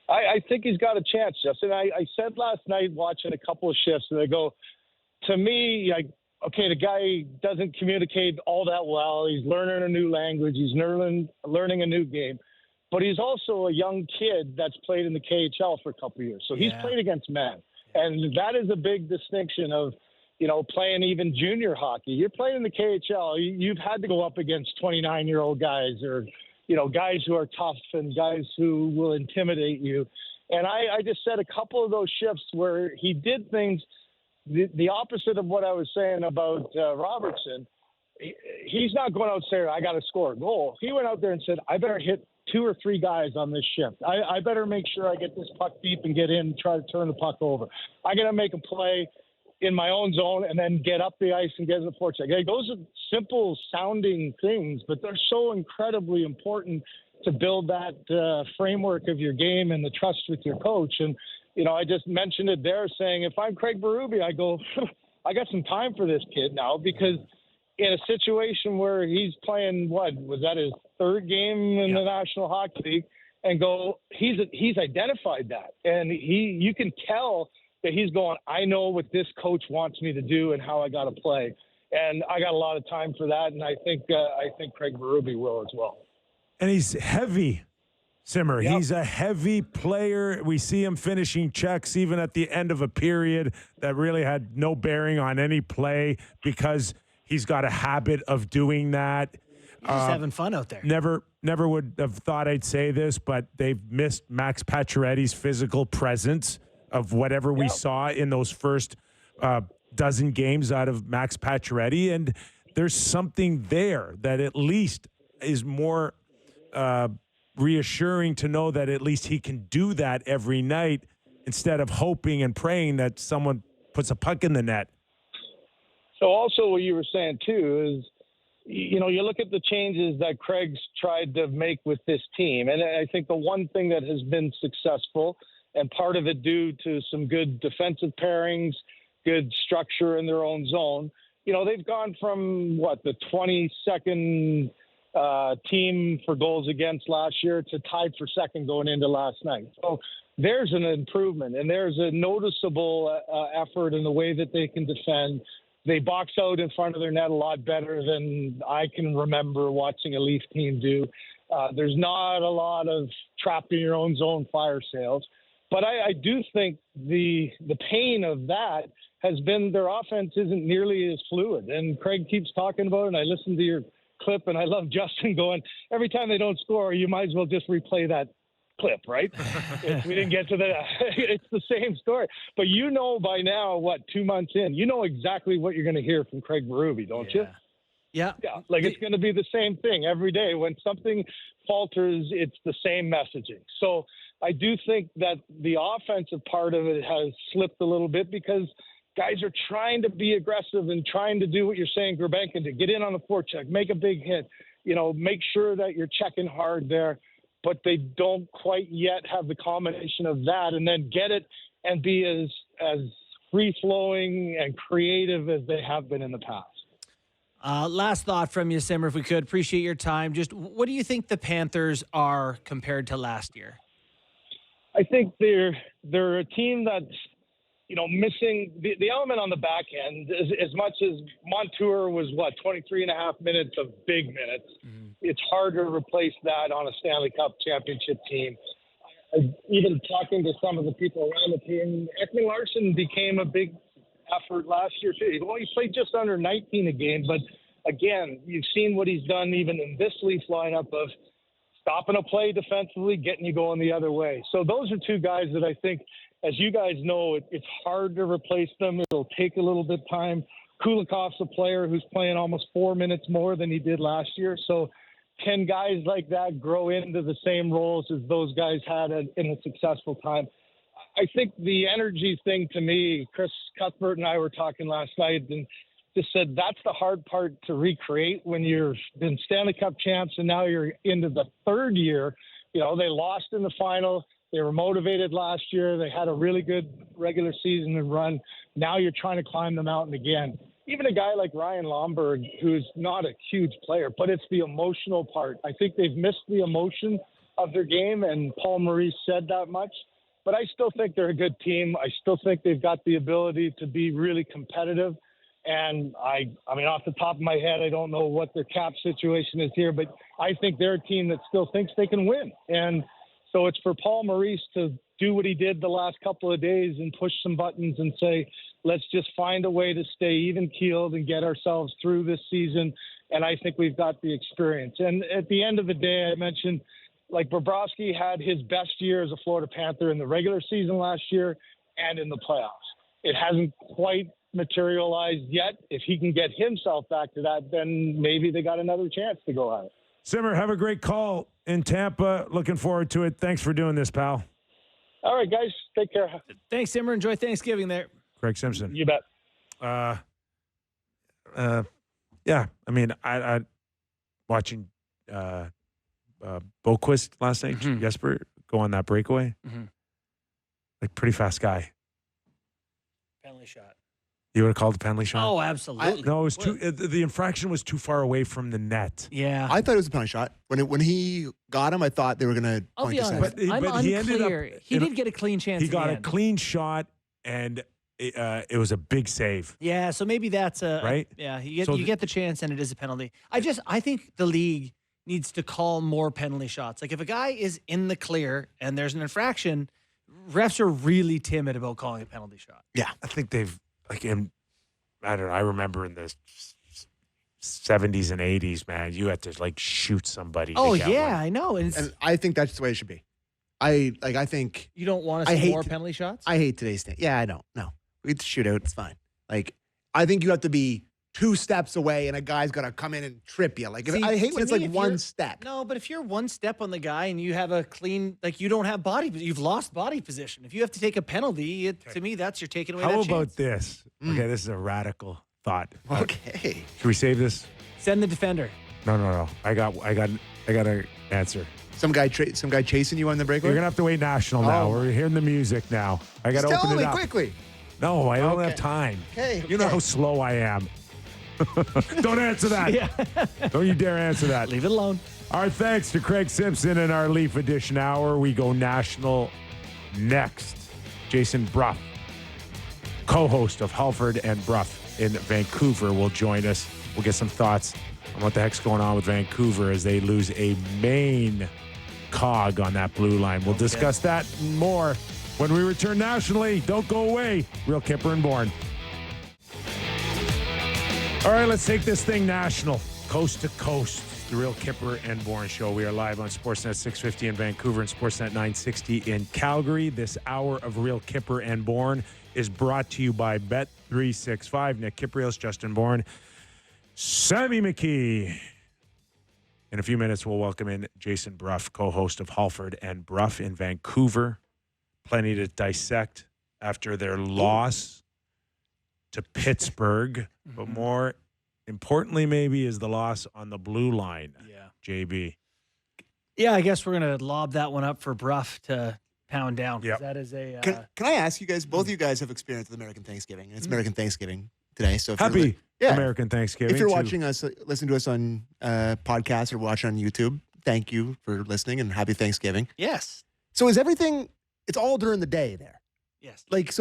I think he's got a chance, Justin. I said last night watching a couple of shifts, and I go, to me, okay, the guy doesn't communicate all that well. He's learning a new language. He's learning a new game. But he's also a young kid that's played in the KHL for a couple of years. So he's played against men. And that is a big distinction of, playing even junior hockey. You're playing in the KHL. You've had to go up against 29-year-old guys, or guys who are tough and guys who will intimidate you. And I just said a couple of those shifts where he did things the opposite of what I was saying about Robertson. He's not going out saying, I got to score a goal. He went out there and said, I better hit 2 or 3 guys on this shift. I better make sure I get this puck deep and get in and try to turn the puck over. I got to make a play in my own zone and then get up the ice and get in the forecheck. Those are simple sounding things, but they're so incredibly important to build that framework of your game and the trust with your coach. And, I just mentioned it there, saying if I'm Craig Berube, I go, I got some time for this kid now, because in a situation where he's playing, was that his 3rd game in the National Hockey League, and go, he's identified that. And you can tell that he's going, I know what this coach wants me to do and how I got to play. And I got a lot of time for that. And I think Craig Berube will as well. And he's heavy, Simmer. Yep. He's a heavy player. We see him finishing checks even at the end of a period that really had no bearing on any play, because he's got a habit of doing that. He's just having fun out there. Never would have thought I'd say this, but they've missed Max Pacioretty's physical presence of whatever we saw in those first dozen games out of Max Pacioretty. And there's something there that at least is more reassuring to know that at least he can do that every night, instead of hoping and praying that someone puts a puck in the net. So also what you were saying too is, you look at the changes that Craig's tried to make with this team. And I think the one thing that has been successful, and part of it due to some good defensive pairings, good structure in their own zone, they've gone from the 22nd team for goals against last year to tied for 2nd going into last night. So there's an improvement, and there's a noticeable effort in the way that they can defend. They box out in front of their net a lot better than I can remember watching a Leaf team do. There's not a lot of trapped in your own zone fire sales. But I do think the pain of that has been their offense isn't nearly as fluid. And Craig keeps talking about it, and I listened to your clip, and I love Justin going, every time they don't score, you might as well just replay that clip, right? If we didn't get to the it's the same story. But you know by now, 2 months in, you know exactly what you're going to hear from Craig Berube, don't you? Yeah. Yeah, like it's going to be the same thing every day. When something falters, it's the same messaging. So I do think that the offensive part of it has slipped a little bit because guys are trying to be aggressive and trying to do what you're saying, Grebenkin, to get in on the forecheck, make a big hit, make sure that you're checking hard there. But they don't quite yet have the combination of that and then get it and be as free-flowing and creative as they have been in the past. Last thought from you, Simmer, if we could. Appreciate your time. Just what do you think the Panthers are compared to last year? I think they're a team that's, missing the element on the back end. As much as Montour was, 23 and a half minutes of big minutes, it's hard to replace that on a Stanley Cup championship team. Even talking to some of the people around the team, Ekman Larsson became a big effort last year too. He played just under 19 a game, but again, you've seen what he's done even in this Leafs lineup of stopping a play defensively, getting you going the other way. So those are two guys that I think, as you guys know, it's hard to replace them. It'll take a little bit of time. Kulikov's a player who's playing almost 4 minutes more than he did last year. So can guys like that grow into the same roles as those guys had in a successful time? I think the energy thing to me, Chris Cuthbert and I were talking last night and just said that's the hard part to recreate when you've been Stanley Cup champs and now you're into the third year. They lost in the final. They were motivated last year. They had a really good regular season and run. Now you're trying to climb the mountain again. Even a guy like Ryan Lomberg, who's not a huge player, but it's the emotional part. I think they've missed the emotion of their game, and Paul Maurice said that much. But I still think they're a good team. I still think they've got the ability to be really competitive. And I mean, off the top of my head, I don't know what their cap situation is here, but I think they're a team that still thinks they can win. And so it's for Paul Maurice to do what he did the last couple of days and push some buttons and say, let's just find a way to stay even-keeled and get ourselves through this season. And I think we've got the experience. And at the end of the day, I mentioned, Bobrovsky had his best year as a Florida Panther in the regular season last year and in the playoffs. It hasn't quite materialized yet. If he can get himself back to that, then maybe they got another chance to go at it. Simmer, have a great call in Tampa. Looking forward to it. Thanks for doing this, pal. All right, guys. Take care. Thanks, Simmer. Enjoy Thanksgiving there. Craig Simpson. You bet. Yeah. I mean, I watching Boquist last night, Jesper, go on that breakaway. Pretty fast guy. Penalty shot. You would have called the penalty shot? Oh, absolutely. No, it was the infraction was too far away from the net. Yeah. I thought it was a penalty shot. When he got him, I thought they were going to I'll point be to honest. second. I'm But unclear. he ended up He did get a clean chance. He got at a the end. clean shot, and it was a big save. Yeah, so maybe that's a Right? Yeah, you So get the chance, and it is a penalty. I think the league needs to call more penalty shots. Like if a guy is in the clear and there's an infraction, refs are really timid about calling a penalty shot. Yeah. I think they've I don't know. I remember in the 70s and 80s, man, you had to shoot somebody. Oh to get yeah, one. I know. And I think that's the way it should be. I think You don't want to I see hate more to- penalty shots? I hate today's thing. Yeah, I don't. No. It's shootout. It's fine. I think you have to be 2 steps away and a guy's got to come in and trip you. See, I hate when to it's me, if one you're- step. No, but if you're one step on the guy and you have a clean, you don't have you've lost body position. If you have to take a penalty, to me, that's you're taking away How that about chance. this? Okay, this is a radical thought. Okay. Should we save this? Send the defender. No. I got an answer. Some guy chasing you on the breakaway? You're gonna have to wait national now. Oh. We're hearing the music now. I got to Just open tell it me up quickly. No, I don't Okay. have time. Okay, You know okay. how slow I am. Don't answer that. Don't you dare answer that. Leave it alone. Our thanks to Craig Simpson in our Leaf Edition Hour. We go national next. Jason Brough, co-host of Halford and Brough in Vancouver, will join us. We'll get some thoughts on what the heck's going on with Vancouver as they lose a main cog on that blue line. We'll discuss that and more when we return nationally. Don't go away. Real Kyper and Bourne. All right, let's take this thing national, coast to coast. The Real Kyper and Bourne Show. We are live on Sportsnet 650 in Vancouver and Sportsnet 960 in Calgary. This hour of Real Kyper and Bourne is brought to you by Bet365. Nick Kypreos, Justin Bourne, Sammy McKee. In a few minutes, we'll welcome in Jason Brough, co-host of Halford and Brough in Vancouver. Plenty to dissect after their loss to Pittsburgh, but more importantly, maybe, is the loss on the blue line. Yeah. JB. Yeah, I guess we're going to lob that one up for Brough to pound down. Yep. That is a... Can I ask you guys, both of you guys have experience with American Thanksgiving, and it's American Thanksgiving today. So if Happy you're, American Thanksgiving. if you're too. watching us, listen to us on podcasts or watching on YouTube, thank you for listening and happy Thanksgiving. Yes. So is everything, it's all during the day there? Yes. Like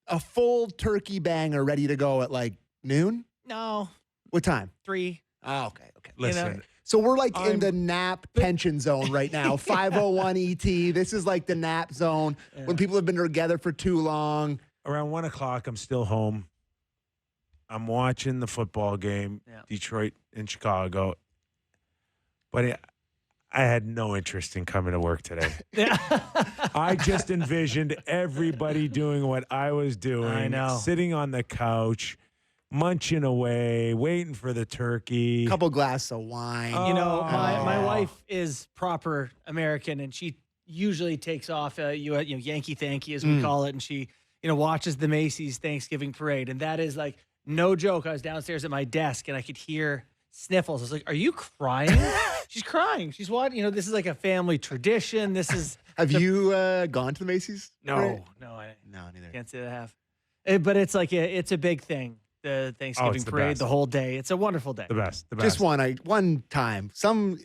a full turkey banger ready to go at like noon? No. What time? 3. Oh, okay. Listen, So we're like in I'm- the nap pension zone right now. 501 ET. This is like the nap zone when people have been together for too long. around 1 o'clock, I'm still home. I'm watching the football game, Detroit and Chicago. But I had no interest in coming to work today. I just envisioned everybody doing what I was doing. I know. Sitting on the couch, munching away, waiting for the turkey. Couple glasses of wine. You know, my Oh. wife is proper American, and she usually takes off, Yankee Thanky, as we call it, and she, watches the Macy's Thanksgiving parade, and that is like no joke. I was downstairs at my desk, and I could hear sniffles. I was like, "Are you crying?" She's crying. She's watching. This is like a family tradition. This is. Have you gone to the Macy's? parade? No, I No, neither. can't say that I have. But it's like it's a big thing. The Thanksgiving it's the parade, best. the whole day. It's a wonderful day. The best. Just one time. Some,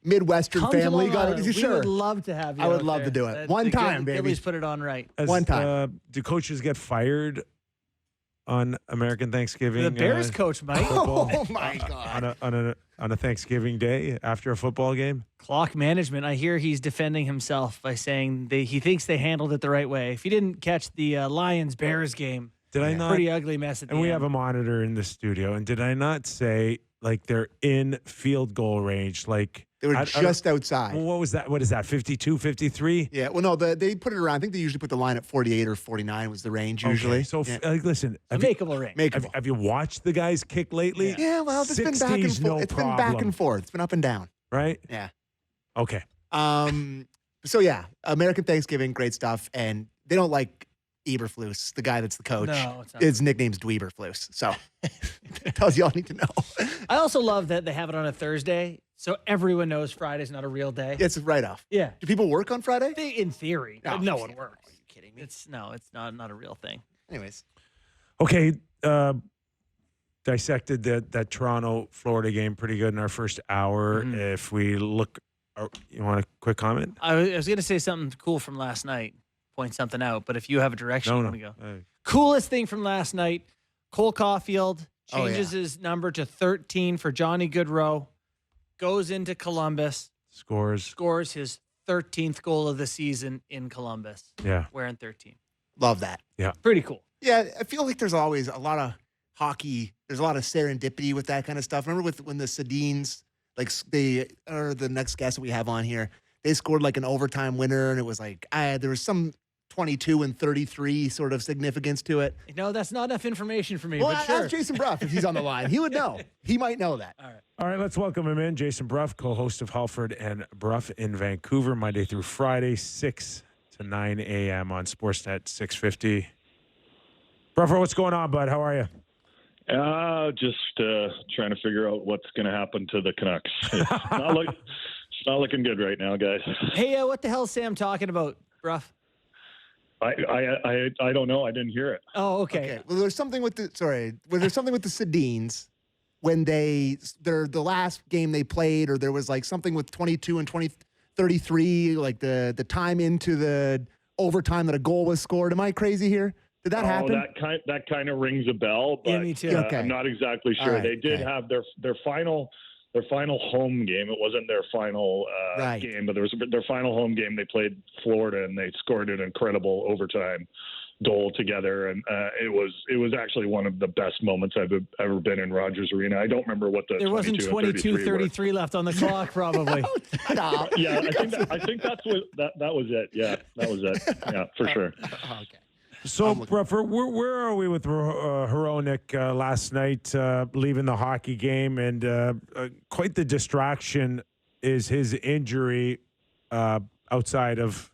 Midwestern Come to family Long got Island. it. We Sure. would love to have you. I would out love to there. do it. One time, baby. Gillies put it on right. One time. Do coaches get fired on American Thanksgiving? The Bears coach might. football? Oh my God. on a Thanksgiving day after a football game? Clock management. I hear he's defending himself by saying he thinks they handled it the right way. If you didn't catch the Lions-Bears game, Did I not? pretty ugly mess at the And we end. have a monitor in the studio. And did I not say, like, they're in field goal range? Like, They were I just don't- outside. Well, what was that? What is that? 52, 53? Yeah. Well, no, they put it around. I think they usually put the line at 48 or 49 was the range usually. Okay, so, yeah. listen. a makeable ring. Makeable. Have you watched the guys kick lately? Yeah, well, it's been back and 60s, forth. no It's been back problem. and forth. It's been up and down. Right? Yeah. Okay. So yeah, American Thanksgiving, great stuff. And they don't like Eberflus, the guy that's the coach. No, it's not. His nickname's Dweeberflus. So it tells you all you need to know. I also love that they have it on a Thursday, so everyone knows Friday's not a real day. It's right off. Yeah. Do people work on Friday? In theory, No, no you one can't. works. Are you kidding me? It's not a real thing. Anyways. Okay. Dissected that Toronto Florida game pretty good in our first hour. If we look, you want a quick comment? I was going to say something cool from last night, point something out, but if you have a direction, No, you no. want to go. Hey. Coolest thing from last night, Cole Caulfield Oh, changes yeah. his number to 13 for Johnny Goodrow, goes into Columbus, Scores. scores his 13th goal of the season in Columbus, Yeah. wearing 13. Love that. Pretty cool. Yeah, I feel like there's always a lot of hockey. There's a lot of serendipity with that kind of stuff. Remember when the Sedins, like they are the next guest that we have on here, they scored like an overtime winner, and it was like there was some 22 and 33 sort of significance to it. That's not enough information for me, Well, but sure. ask Jason Brough if he's on the line. He would know. He might know that. All right, let's welcome him in. Jason Brough, co-host of Halford and Brough in Vancouver, Monday through Friday, 6 to 9 a.m. on Sportsnet 650. Brough, what's going on, bud? How are you? Just trying to figure out what's going to happen to the Canucks. It's not looking good right now, guys. Hey, what the hell is Sam talking about, Brough? I don't know. I didn't hear it. Oh, okay. Okay. Well, there's something with the Sedins when the last game they played, or there was like something with 22 and 33, like the time into the overtime that a goal was scored. Am I crazy here? Did that happen? That kind of rings a bell, but Yeah, me too. Okay. I'm not exactly sure. All right, They did okay. have their final home game. It wasn't their final Right. game, but there was their final home game. They played Florida, and they scored an incredible overtime goal together, and it was actually one of the best moments I've ever been in Rogers Arena. I don't remember what the there wasn't 22:33 left on the clock, probably. Stop. Yeah, I think that's what that was it. Yeah, that was it. Yeah, for sure. Okay. So, Bruffer, where are we with Hronek last night, leaving the hockey game, and quite the distraction is his injury outside of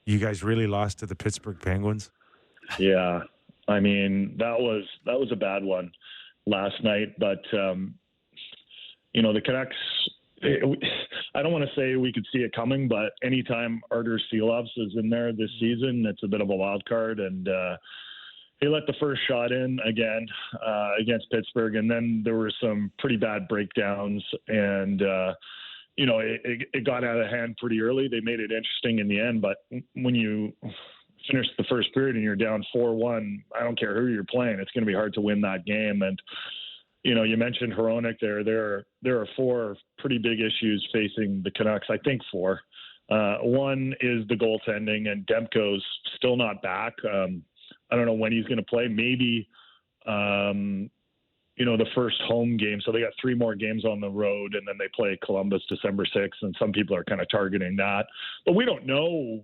you guys really lost to the Pittsburgh Penguins? Yeah, I mean that was a bad one last night, but the Canucks. I don't want to say we could see it coming, but anytime Artur Silovs is in there this season, it's a bit of a wild card, and he let the first shot in again against Pittsburgh, and then there were some pretty bad breakdowns, and it got out of hand pretty early. They made it interesting in the end, but when you finish the first period and you're down 4-1, I don't care who you're playing, it's going to be hard to win that game. And you mentioned Hronek there. There are four pretty big issues facing the Canucks. I think four. One is the goaltending, and Demko's still not back. I don't know when he's going to play. Maybe, the first home game. So they got 3 more games on the road, and then they play Columbus December 6th, and some people are kind of targeting that. But we don't know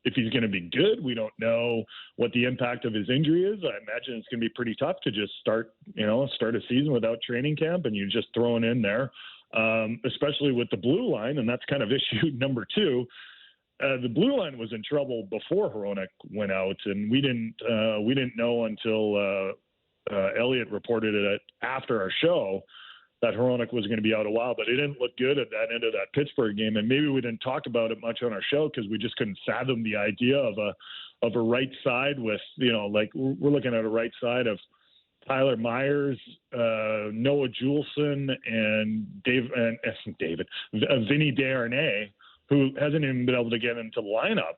if he's going to be good. We don't know what the impact of his injury is. I imagine it's going to be pretty tough to just start a season without training camp, and you're just throwing in there, especially with the blue line. And that's kind of issue number 2. The blue line was in trouble before Hronek went out, and we didn't know until Elliott reported it after our show that Hronek was going to be out a while, but it didn't look good at that end of that Pittsburgh game. And maybe we didn't talk about it much on our show because we just couldn't fathom the idea of a right side with, we're looking at a right side of Tyler Myers, Noah Juleson, and Vinny Desharnais, who hasn't even been able to get into the lineup.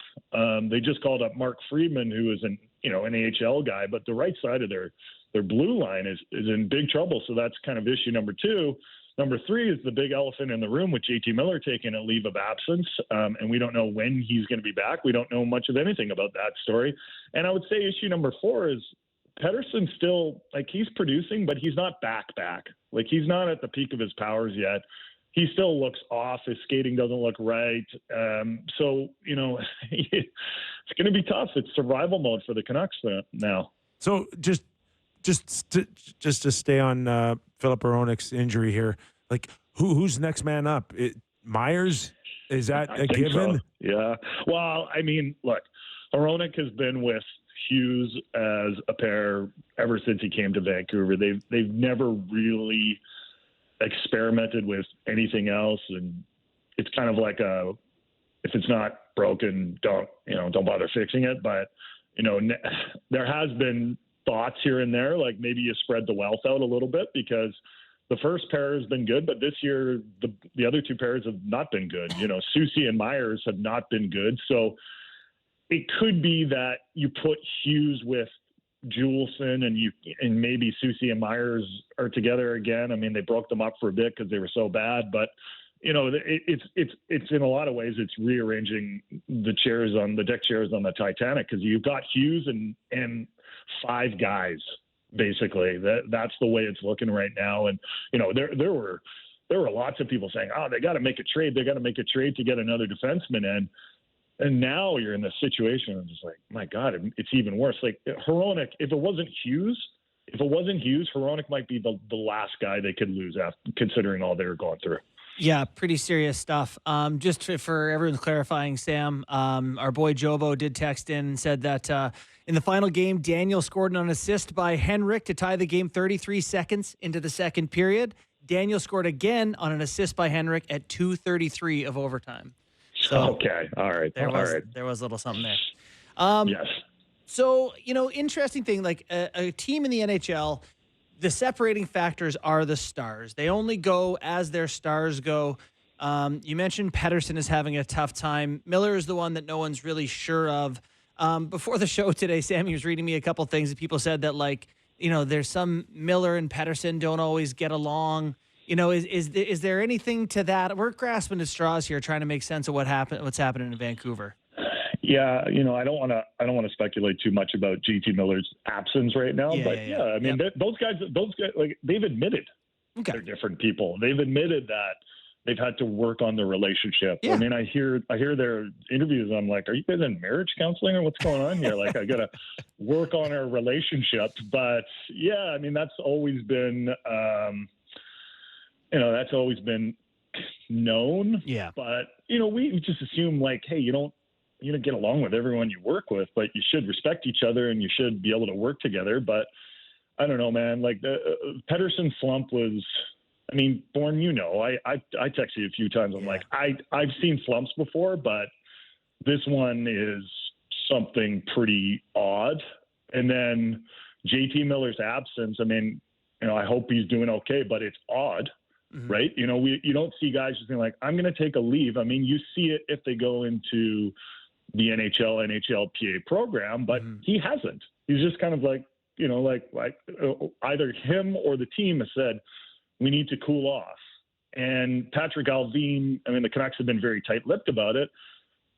They just called up Mark Friedman, who is an AHL guy, but the right side of their blue line is in big trouble. So that's kind of issue number 2. Number 3 is the big elephant in the room with JT Miller taking a leave of absence. And we don't know when he's going to be back. We don't know much of anything about that story. And I would say issue number 4 is Pettersson still, he's producing, but he's not back. He's not at the peak of his powers yet. He still looks off. His skating doesn't look right. So, it's going to be tough. It's survival mode for the Canucks now. So just to stay on Philip Hronek's injury here, who's next man up? Myers? Is that a given? So. Yeah. Well, I mean, look, Hronek has been with Hughes as a pair ever since he came to Vancouver. They've never really experimented with anything else, and it's kind of like if it's not broken, don't bother fixing it. But there has been thoughts here and there, like maybe you spread the wealth out a little bit, because the first pair has been good, but this year the other 2 pairs have not been good. Soucy and Myers have not been good, so it could be that you put Hughes with Juleson and maybe Soucy and Myers are together again. I mean, they broke them up for a bit because they were so bad, but it's in a lot of ways it's rearranging the deck chairs on the Titanic, because you've got Hughes and 5 guys basically. That's the way it's looking right now. And there were lots of people saying, oh, they got to make a trade. They got to make a trade to get another defenseman in. And now you're in this situation. I'm just like, my God, it's even worse. Like Hronek, if it wasn't Hughes, Hronek might be the last guy they could lose after, considering all they were going through. Yeah, pretty serious stuff. Just for everyone clarifying, Sam, our boy Jobo did text in and said that in the final game, Daniel scored an assist by Henrik to tie the game 33 seconds into the second period. Daniel scored again on an assist by Henrik at 2:33 of overtime. So, okay. All right. There was a little something there. Yes. So, interesting thing, like a team in the NHL, the separating factors are the stars. They only go as their stars go. You mentioned Pettersson is having a tough time. Miller is the one that no one's really sure of. Before the show today, Sammy was reading me a couple things that people said that, there's some Miller and Pettersson don't always get along. Is there anything to that? We're grasping at straws here, trying to make sense of what's happening in Vancouver. Yeah, I don't want to speculate too much about JT Miller's absence right now, I mean, those guys, like, they've admitted they're different people. They've admitted that they've had to work on their relationship. Yeah. I mean, I hear their interviews. I'm like, are you guys in marriage counseling or what's going on here? Like, I got to work on our relationship. But yeah, I mean, that's always been, that's always been known. Yeah. But, we just assume, like, hey, you don't get along with everyone you work with, but you should respect each other and you should be able to work together. But I don't know, man, like the Pettersson slump was, I mean, Bourne, I texted you a few times. I'm like, I've seen slumps before, but this one is something pretty odd. And then JT Miller's absence, I mean, I hope he's doing okay, but it's odd, right? You don't see guys just being like, I'm going to take a leave. I mean, you see it if they go into the NHLPA program, but he hasn't. He's just kind of like, either him or the team has said, we need to cool off. And Patrick Allvin, I mean, the Canucks have been very tight-lipped about it,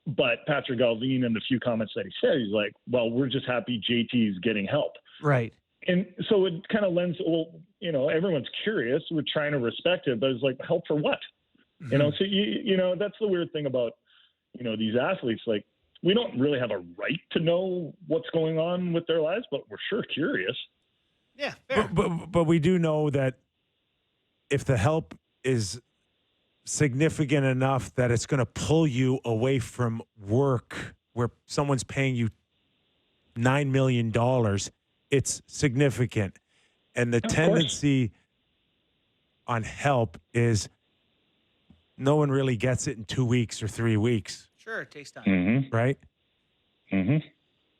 but Patrick Allvin and the few comments that he said, he's like, well, we're just happy JT's getting help. Right. And so it kind of lends, everyone's curious. We're trying to respect it, but it's like, help for what? So, that's the weird thing about, these athletes. Like, we don't really have a right to know what's going on with their lives, but we're sure curious. Yeah, fair. But we do know that if the help is significant enough that it's going to pull you away from work where someone's paying you $9 million, it's significant. And the tendency on help is no one really gets it in 2 weeks or 3 weeks. Sure, it takes time. Mm-hmm. Right? Mm-hmm.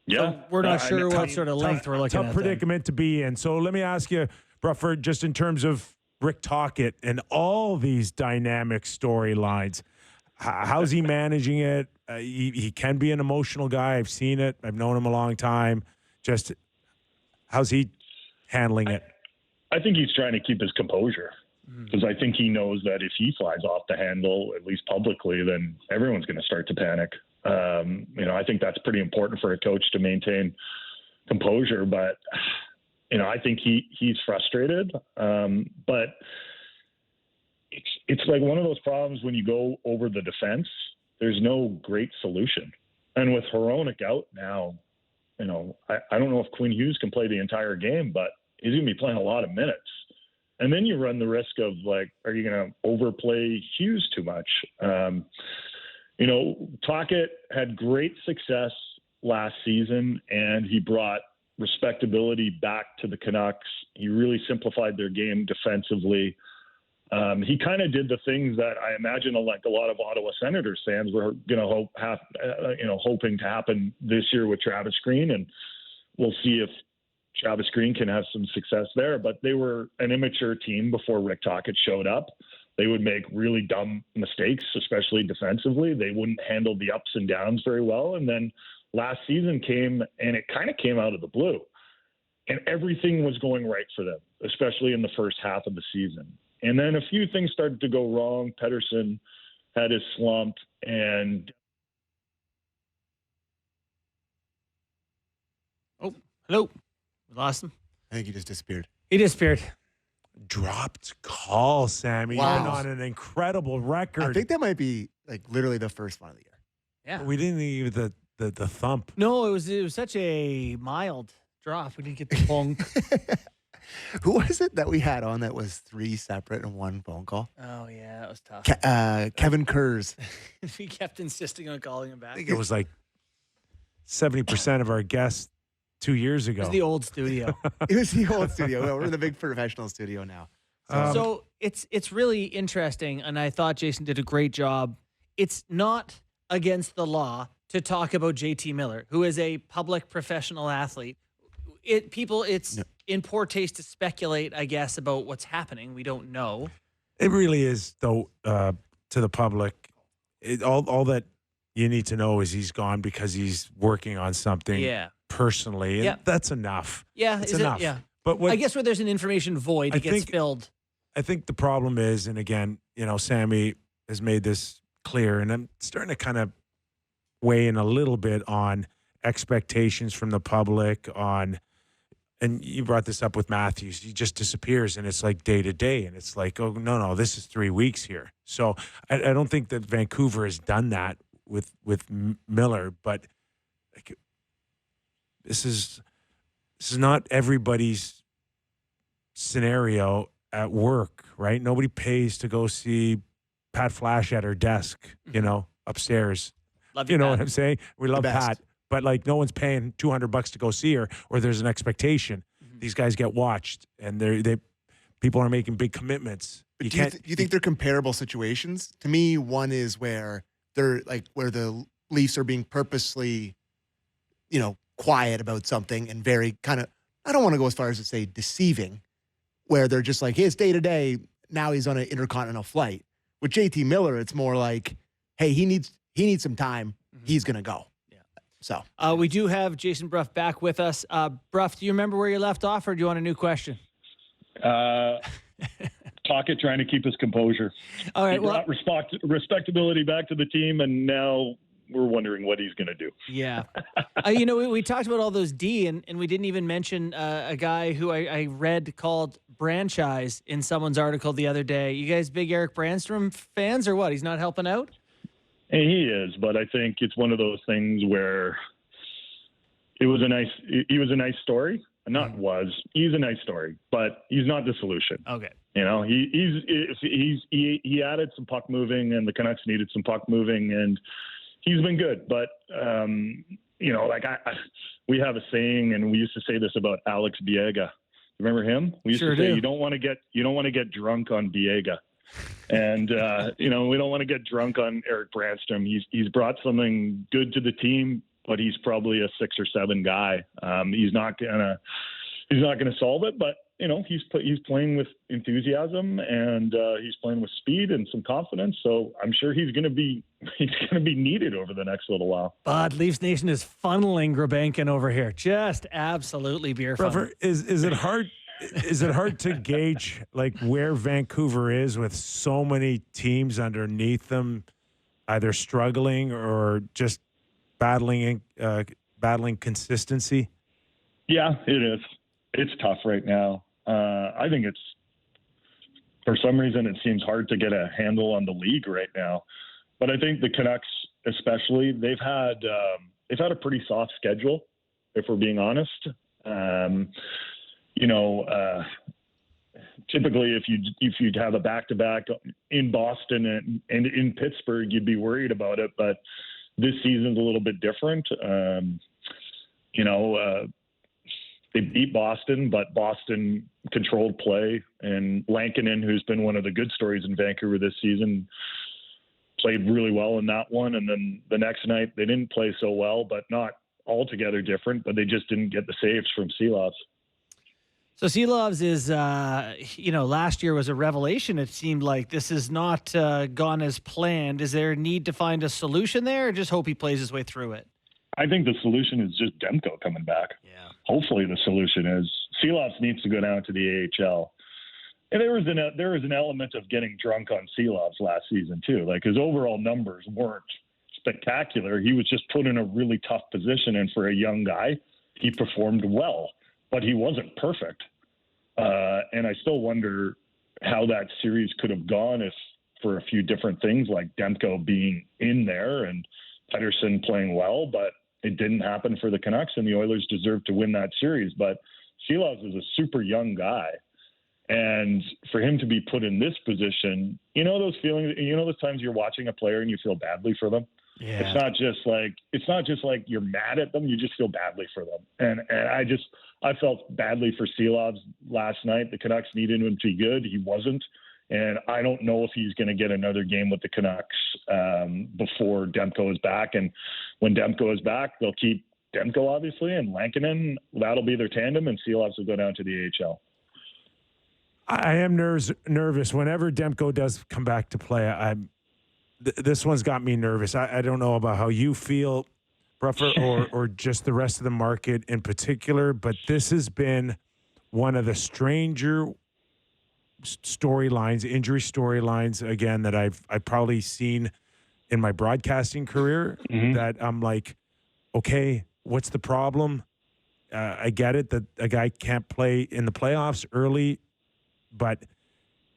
Yeah. So we're not sure what sort of length we're looking at. Tough predicament to be in. So let me ask you, Brough, just in terms of Rick Tocchet and all these dynamic storylines, how's he managing it? He can be an emotional guy. I've seen it. I've known him a long time. Just how's he handling it? I think he's trying to keep his composure because I think he knows that if he flies off the handle, at least publicly, then everyone's going to start to panic. I think that's pretty important for a coach to maintain composure, but I think he's frustrated. But it's like one of those problems when you go over the defense, there's no great solution. And with Hronek out now, I don't know if Quinn Hughes can play the entire game, but he's going to be playing a lot of minutes. And then you run the risk of, like, are you going to overplay Hughes too much? Tocchet had great success last season, and he brought respectability back to the Canucks. He really simplified their game defensively. He kind of did the things that I imagine, like a lot of Ottawa Senators fans were going to hoping to happen this year with Travis Green, and we'll see if Travis Green can have some success there. But they were an immature team before Rick Tocchet showed up. They would make really dumb mistakes, especially defensively. They wouldn't handle the ups and downs very well. And then last season came, and it kind of came out of the blue. And everything was going right for them, especially in the first half of the season. And then a few things started to go wrong. Pettersson had his slump, and hello. We lost him. I think he just disappeared. He disappeared. Dropped call, Sammy. Wow. You've been on an incredible record. I think that might be like literally the first one of the year. Yeah. We didn't even the thump. No, it was such a mild drop. We didn't get the bonk. Who was it that we had on that was 3 separate and 1 phone call? Oh, yeah, that was tough. Kevin Kurz. We kept insisting on calling him back. I think it was like 70% of our guests 2 years ago. It was the old studio. It was the old studio. Well, we're in the big professional studio now. So it's really interesting, and I thought Jason did a great job. It's not against the law to talk about JT Miller, who is a public professional athlete. It's in poor taste to speculate, I guess, about what's happening. We don't know. It really is, though, to the public. All that you need to know is he's gone because he's working on something personally. And that's enough. Yeah, it's enough. Yeah. But I guess where there's an information void, it gets filled. I think the problem is, and again, Sammy has made this clear, and I'm starting to kind of weigh in a little bit on expectations from the public and you brought this up with Matthews. He just disappears, and it's like day to day, and it's like, oh no, this is 3 weeks here. So I don't think that Vancouver has done that with Miller, but like, this is not everybody's scenario at work, right? Nobody pays to go see Pat Flash at her desk, upstairs. Love you know Pat. what I'm saying? We love best. Pat, but like no one's paying $200 to go see her, or there's an expectation. These guys get watched, and people are making big commitments. But do you think they're comparable situations? To me, one is where they're like where the Leafs are being purposely, quiet about something and very kind of, I don't want to go as far as to say deceiving, where they're just like, his day to day, now he's on an intercontinental flight. With JT Miller, it's more like, hey, he needs some time. He's going to go. Yeah. So we do have Jason Brough back with us. Brough, do you remember where you left off, or do you want a new question? Tocchet trying to keep his composure. All right. He Well, brought respectability back to the team, and now we're wondering what he's going to do. yeah. We talked about all those D, and we didn't even mention a guy who I read called Branchise in someone's article the other day. You guys big Eric Brandstrom fans or what? He's not helping out? And he is, but I think it's one of those things where he was a nice story. He's a nice story, but he's not the solution. Okay. He added some puck moving, and the Canucks needed some puck moving, and he's been good. But we have a saying, and we used to say this about Alex Biega. Remember him? We used to say you don't want to get drunk on Biega. And we don't want to get drunk on Eric Brandstrom. He's brought something good to the team, but he's probably a 6 or 7 guy. He's not gonna solve it, but he's playing with enthusiasm, and he's playing with speed and some confidence. So I'm sure he's gonna be needed over the next little while. But Leafs Nation is funneling Grebenkin over here. Just absolutely beer fun. Robert, is it hard? Is it hard to gauge like where Vancouver is with so many teams underneath them, either struggling or just battling consistency? Yeah, it is. It's tough right now. I think for some reason it seems hard to get a handle on the league right now. But I think the Canucks, especially, they've had a pretty soft schedule, if we're being honest. Typically if you'd have a back-to-back in Boston and in Pittsburgh, you'd be worried about it. But this season's a little bit different. They beat Boston, but Boston controlled play, and Lankinen, who's been one of the good stories in Vancouver this season, played really well in that one. And then the next night they didn't play so well, but not altogether different, but they just didn't get the saves from Seelovs. So Seelovs is, last year was a revelation. It seemed like this has not gone as planned. Is there a need to find a solution there, or just hope he plays his way through it? I think the solution is just Demko coming back. Yeah. Hopefully the solution is Seelovs needs to go down to the AHL. And there was an element of getting drunk on Seelovs last season too. Like his overall numbers weren't spectacular. He was just put in a really tough position, and for a young guy, he performed well, but he wasn't perfect. And I still wonder how that series could have gone if for a few different things, like Demko being in there and Pettersson playing well, but it didn't happen for the Canucks, and the Oilers deserved to win that series. But Seelovs is a super young guy, and for him to be put in this position, those feelings, those times you're watching a player and you feel badly for them. Yeah. It's not just like you're mad at them, you just feel badly for them. And I felt badly for Seelovs last night. The Canucks needed him to be good. He wasn't. And I don't know if he's going to get another game with the Canucks before Demko is back. And when Demko is back, they'll keep Demko, obviously, and Lankinen. That'll be their tandem, and Seelovs will go down to the AHL. I am nervous whenever Demko does come back to play. This one's got me nervous. I don't know about how you feel, Brough, or just the rest of the market in particular, but this has been one of the stranger injury storylines, again, that I've probably seen in my broadcasting career that I'm like, okay, what's the problem? I get it that a guy can't play in the playoffs early, but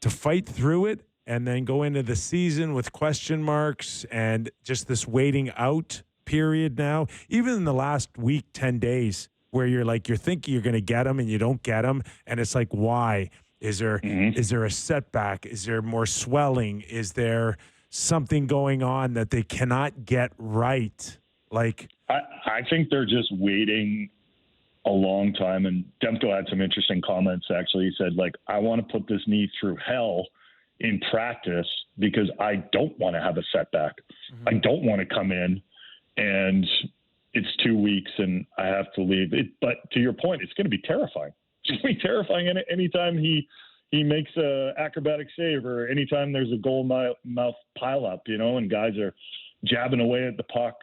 to fight through it and then go into the season with question marks and just this waiting out period now, even in the last week, 10 days, where you're thinking you're going to get them and you don't get them. And it's like, why? Is there a setback? Is there more swelling? Is there something going on that they cannot get right? Like, I think they're just waiting a long time. And Demko had some interesting comments, actually. He said, like, I want to put this knee through hell in practice because I don't want to have a setback. I don't want to come in and it's 2 weeks and I have to leave. But to your point, it's going to be terrifying. It's going to be terrifying anytime he makes a acrobatic save or anytime there's a goal mouth pile up, and guys are jabbing away at the puck.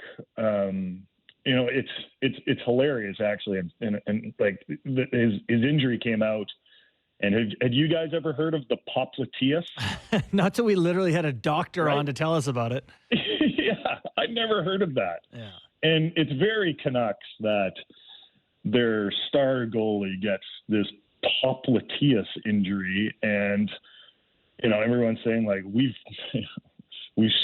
It's hilarious, actually. And like his injury came out. And had you guys ever heard of the popliteus? Not till we literally had a doctor on to tell us about it. Yeah, I'd never heard of that. Yeah. And it's very Canucks that their star goalie gets this popliteus injury. And, everyone's saying, like, we've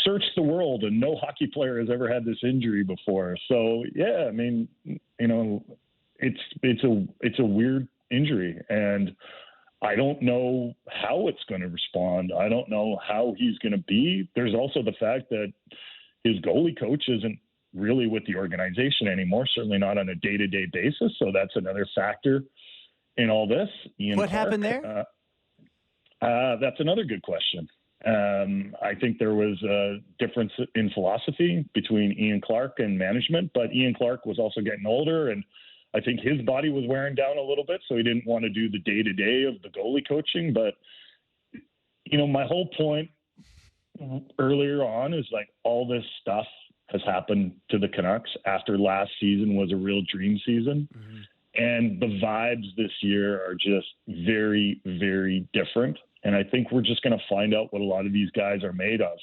searched the world and no hockey player has ever had this injury before. So, yeah, I mean, it's a weird injury. And I don't know how it's going to respond. I don't know how he's going to be. There's also the fact that his goalie coach isn't really with the organization anymore, certainly not on a day-to-day basis. So that's another factor in all this. What happened there? That's another good question. I think there was a difference in philosophy between Ian Clark and management, but Ian Clark was also getting older, and I think his body was wearing down a little bit, so he didn't want to do the day-to-day of the goalie coaching. But, my whole point earlier on is, like, all this stuff has happened to the Canucks after last season was a real dream season. And the vibes this year are just very, very different. And I think we're just going to find out what a lot of these guys are made of.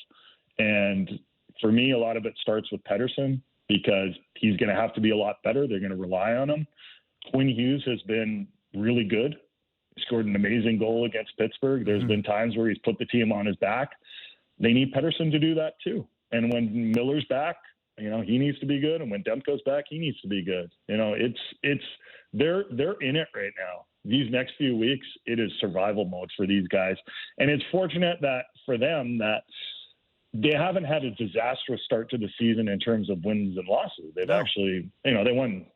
And for me, a lot of it starts with Pettersson, because he's going to have to be a lot better. They're going to rely on him. Quinn Hughes has been really good. He scored an amazing goal against Pittsburgh. There's been times where he's put the team on his back. They need Pettersson to do that too. And when Miller's back, he needs to be good. And when Demko's back, he needs to be good. They're in it right now. These next few weeks, it is survival mode for these guys. And it's fortunate that for them that they haven't had a disastrous start to the season in terms of wins and losses. They've actually, they won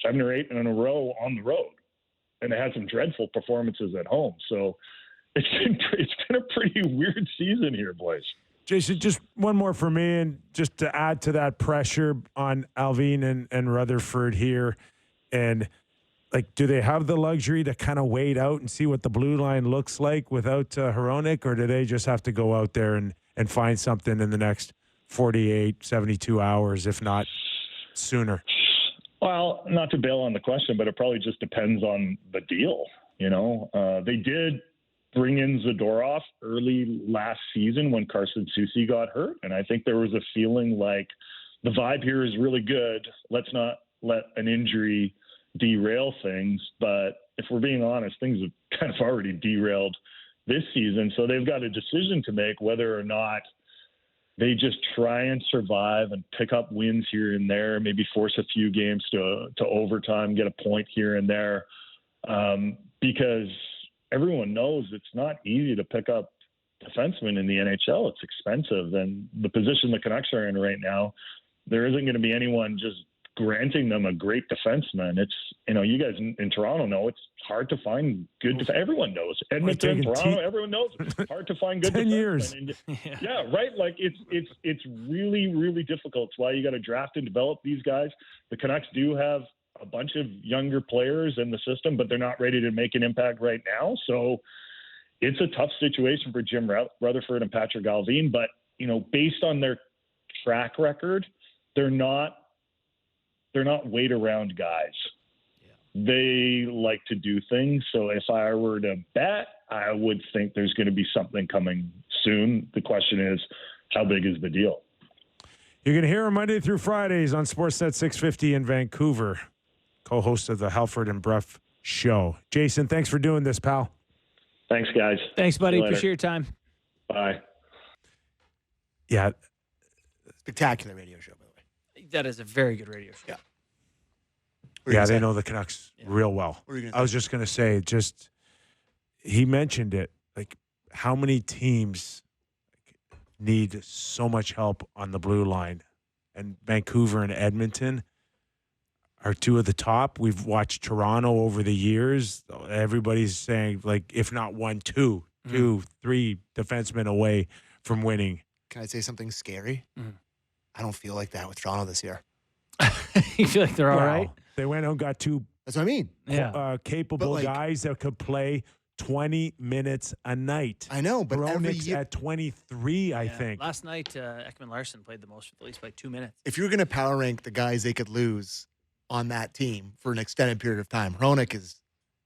7 or 8 in a row on the road, and they had some dreadful performances at home. So it's been a pretty weird season here, boys. Jason, just one more for me, and just to add to that pressure on Alvin and Rutherford here, and like, do they have the luxury to kind of wait out and see what the blue line looks like without Hronek, or do they just have to go out there and find something in the next 48, 72 hours, if not sooner? Well, not to bail on the question, but it probably just depends on the deal. They did bring in Zadorov early last season when Carson Soucy got hurt. And I think there was a feeling like the vibe here is really good. Let's not let an injury derail things. But if we're being honest, things have kind of already derailed this season. So they've got a decision to make whether or not they just try and survive and pick up wins here and there, maybe force a few games to overtime, get a point here and there. Because everyone knows it's not easy to pick up defensemen in the NHL. It's expensive. And the position the Canucks are in right now, there isn't going to be anyone just granting them a great defenseman. It's, you guys in Toronto know it's hard to find good everyone knows. Edmonton, Toronto, everyone knows it's hard to find good 10 defensemen. years. And, yeah, right. Like it's really, really difficult. It's why you got to draft and develop these guys. The Canucks do have a bunch of younger players in the system, but they're not ready to make an impact right now. So it's a tough situation for Jim Rutherford and Patrick Alvin. But, based on their track record, they're not wait around guys. They like to do things. So if I were to bet, I would think there's going to be something coming soon. The question is, how big is the deal? You're going to hear him Monday through Fridays on Sportsnet 650 in Vancouver, co-host of the Halford and Brough show. Jason, thanks for doing this, pal. Thanks, guys. Thanks, buddy. See you later. Appreciate your time. Bye. Yeah. Spectacular radio show, by the way. That is a very good radio show. Yeah, they know the Canucks real well. What were you gonna I was just going to say, he mentioned it, like how many teams need so much help on the blue line, and Vancouver and Edmonton are two of the top. We've watched Toronto over the years. Everybody's saying, like, if not one, two, 3 defensemen away from winning. Can I say something scary? Mm. I don't feel like that with Toronto this year. You feel like they're all right? They went out and got 2 That's what I mean. capable guys that could play 20 minutes a night. I know, but every Hronek's year, at 23, I think. Last night, Ekman Larson played the most for the Leafs by 2 minutes. if you were going to power rank the guys they could lose on that team for an extended period of time, Hronek is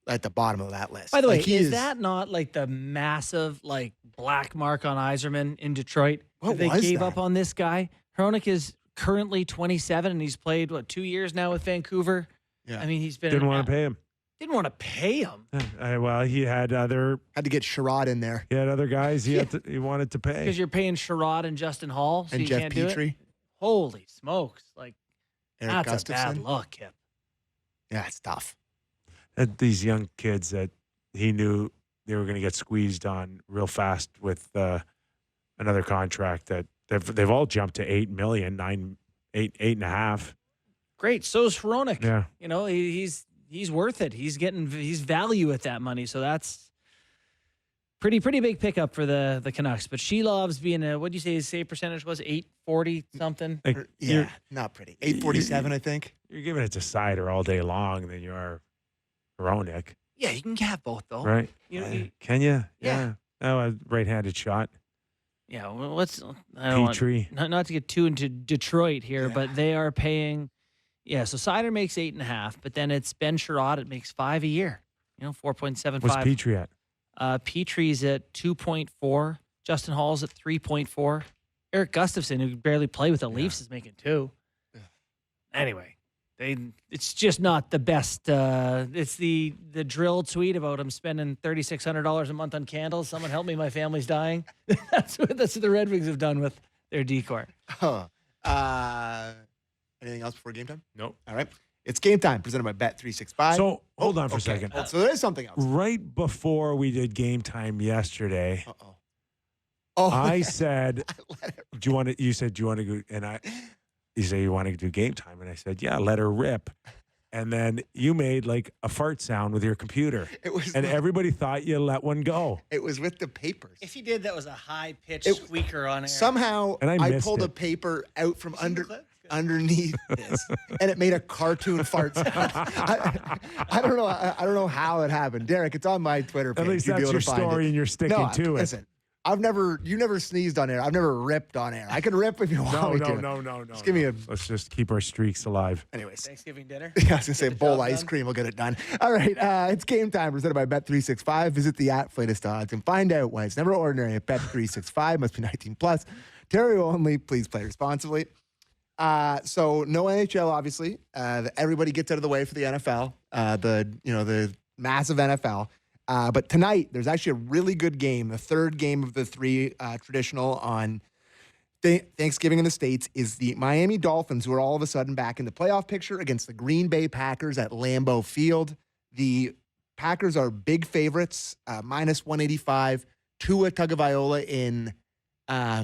at the bottom of that list. By the way, Like, is that not like the massive like black mark on Yzerman in Detroit? What They was gave that? up on this guy. Hronek is currently 27, and he's played 2 years now with Vancouver. Yeah. I mean, he's been Didn't want to pay him. Didn't want to pay him. Well, he had other had to get Sherrod in there guys he wanted to pay. Because you're paying Sherrod and Justin Hall, so and you Jeff can't do it. Petrie, Holy smokes! Like Eric that's Gustafson. a bad look, Kip. Yeah, it's tough. These young kids that he knew they were going to get squeezed on real fast with another contract that they've all jumped to $8 million, 8.5. Great. So's Hronek. Yeah. You know, he's worth it. He's value at that money. So that's pretty big pickup for the Canucks. But she loves being what do you say his save percentage was? 840 something. Like, Yeah, not pretty. 847, I think. You're giving it to Sider all day long than you are Hronek, Yeah, you can have both though. right? You know, Can you? Yeah. Oh, a right-handed shot. Yeah. Well, I don't Petrie. want, not to get too into Detroit here, but they are paying. Yeah, so Sider makes 8.5, but then it's Ben Sherrod. It makes 5 a year. 4.75. What's Petrie at? Petrie's at 2.4. Justin Hall's at 3.4. Eric Gustafson, who barely played with the Leafs, is making 2. Anyway, it's just not the best. It's the drill tweet about him spending $3,600 a month on candles. Someone help me, my family's dying. That's what the Red Wings have done with their decor. Anything else before game time? Nope. All right. It's game time, presented by Bet365. So hold on for a second. So there is something else. Right before we did game time yesterday, Oh, I said, "Do you want to?" You said, "Do you want to go?" And you say you want to do game time, and I said, "Yeah, let her rip." And then you made like a fart sound with your computer, and everybody thought you let one go. It was with the papers. If he did, that was a high-pitched squeaker on air. Somehow, And I pulled a missed it. paper out from underneath this, and it made a cartoon fart sound. I don't know. I don't know how it happened. Derek, it's on my Twitter page. At least You'll be that's able your to find story, it. and you're sticking to it. Listen, you never sneezed on air. I've never ripped on air. I can rip if you want me to. No. Just give me a. Let's just keep our streaks alive. Anyways. Thanksgiving dinner. Yeah, I was going to say Get the bowl job ice done. cream will get it done. All right, it's game time presented by Bet365. Visit the app, latest odds, and find out why it's never ordinary at Bet365. Must be 19 plus. Ontario only. Please play responsibly. So no NHL, obviously. Everybody gets out of the way for the NFL. The massive NFL. But tonight, there's actually a really good game. The third game of the 3 traditional on Thanksgiving in the States is the Miami Dolphins, who are all of a sudden back in the playoff picture against the Green Bay Packers at Lambeau Field. The Packers are big favorites, minus 185. Tua Tagovailoa in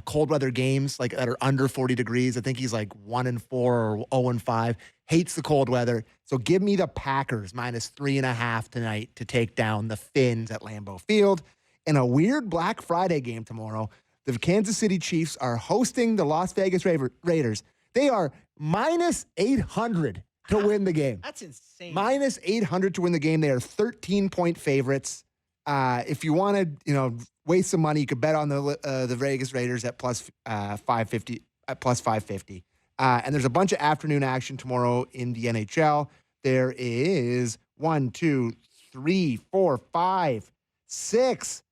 cold weather games that are under 40 degrees. I think he's like 1-4 or 0-5. Hates the cold weather. So give me the Packers minus 3.5 tonight to take down the Finns at Lambeau Field. In a weird Black Friday game tomorrow, the Kansas City Chiefs are hosting the Las Vegas Raiders. They are minus 800 to win the game. That's insane. Minus 800 to win the game. They are 13-point favorites. If you want to, waste some money, you could bet on the Vegas Raiders at plus 550. And there's a bunch of afternoon action tomorrow in the NHL. There is 1, 2, 3, 4, 5, 6,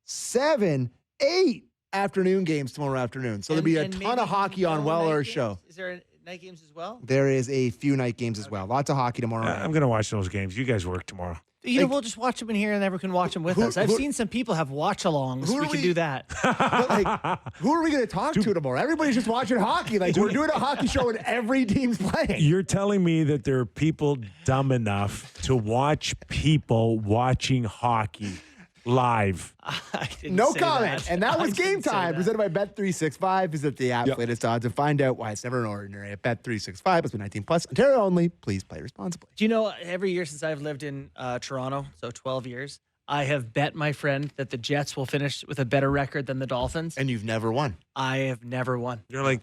7, 8 afternoon games tomorrow afternoon. So there'll be a ton of hockey on Weller's show. Is there night games as well? There is a few night games as well. Lots of hockey tomorrow night. I'm going to watch those games. You guys work tomorrow. You know, we'll just watch them in here and everyone can watch them with us. I've seen some people have watch-alongs. We can do that. But like, who are we going to talk to tomorrow? Everybody's just watching hockey. Like, we're doing a hockey show and every team's playing. You're telling me that there are people dumb enough to watch people watching hockey live? No comment. That. And that was Game Time, presented by Bet365. Visit the app, latest odds, and find out why it's never an ordinary at Bet365. It's been 19 plus. Ontario only. Please play responsibly. Do you know, every year since I've lived in Toronto, so 12 years, I have bet my friend that the Jets will finish with a better record than the Dolphins. And you've never won. I have never won. You're like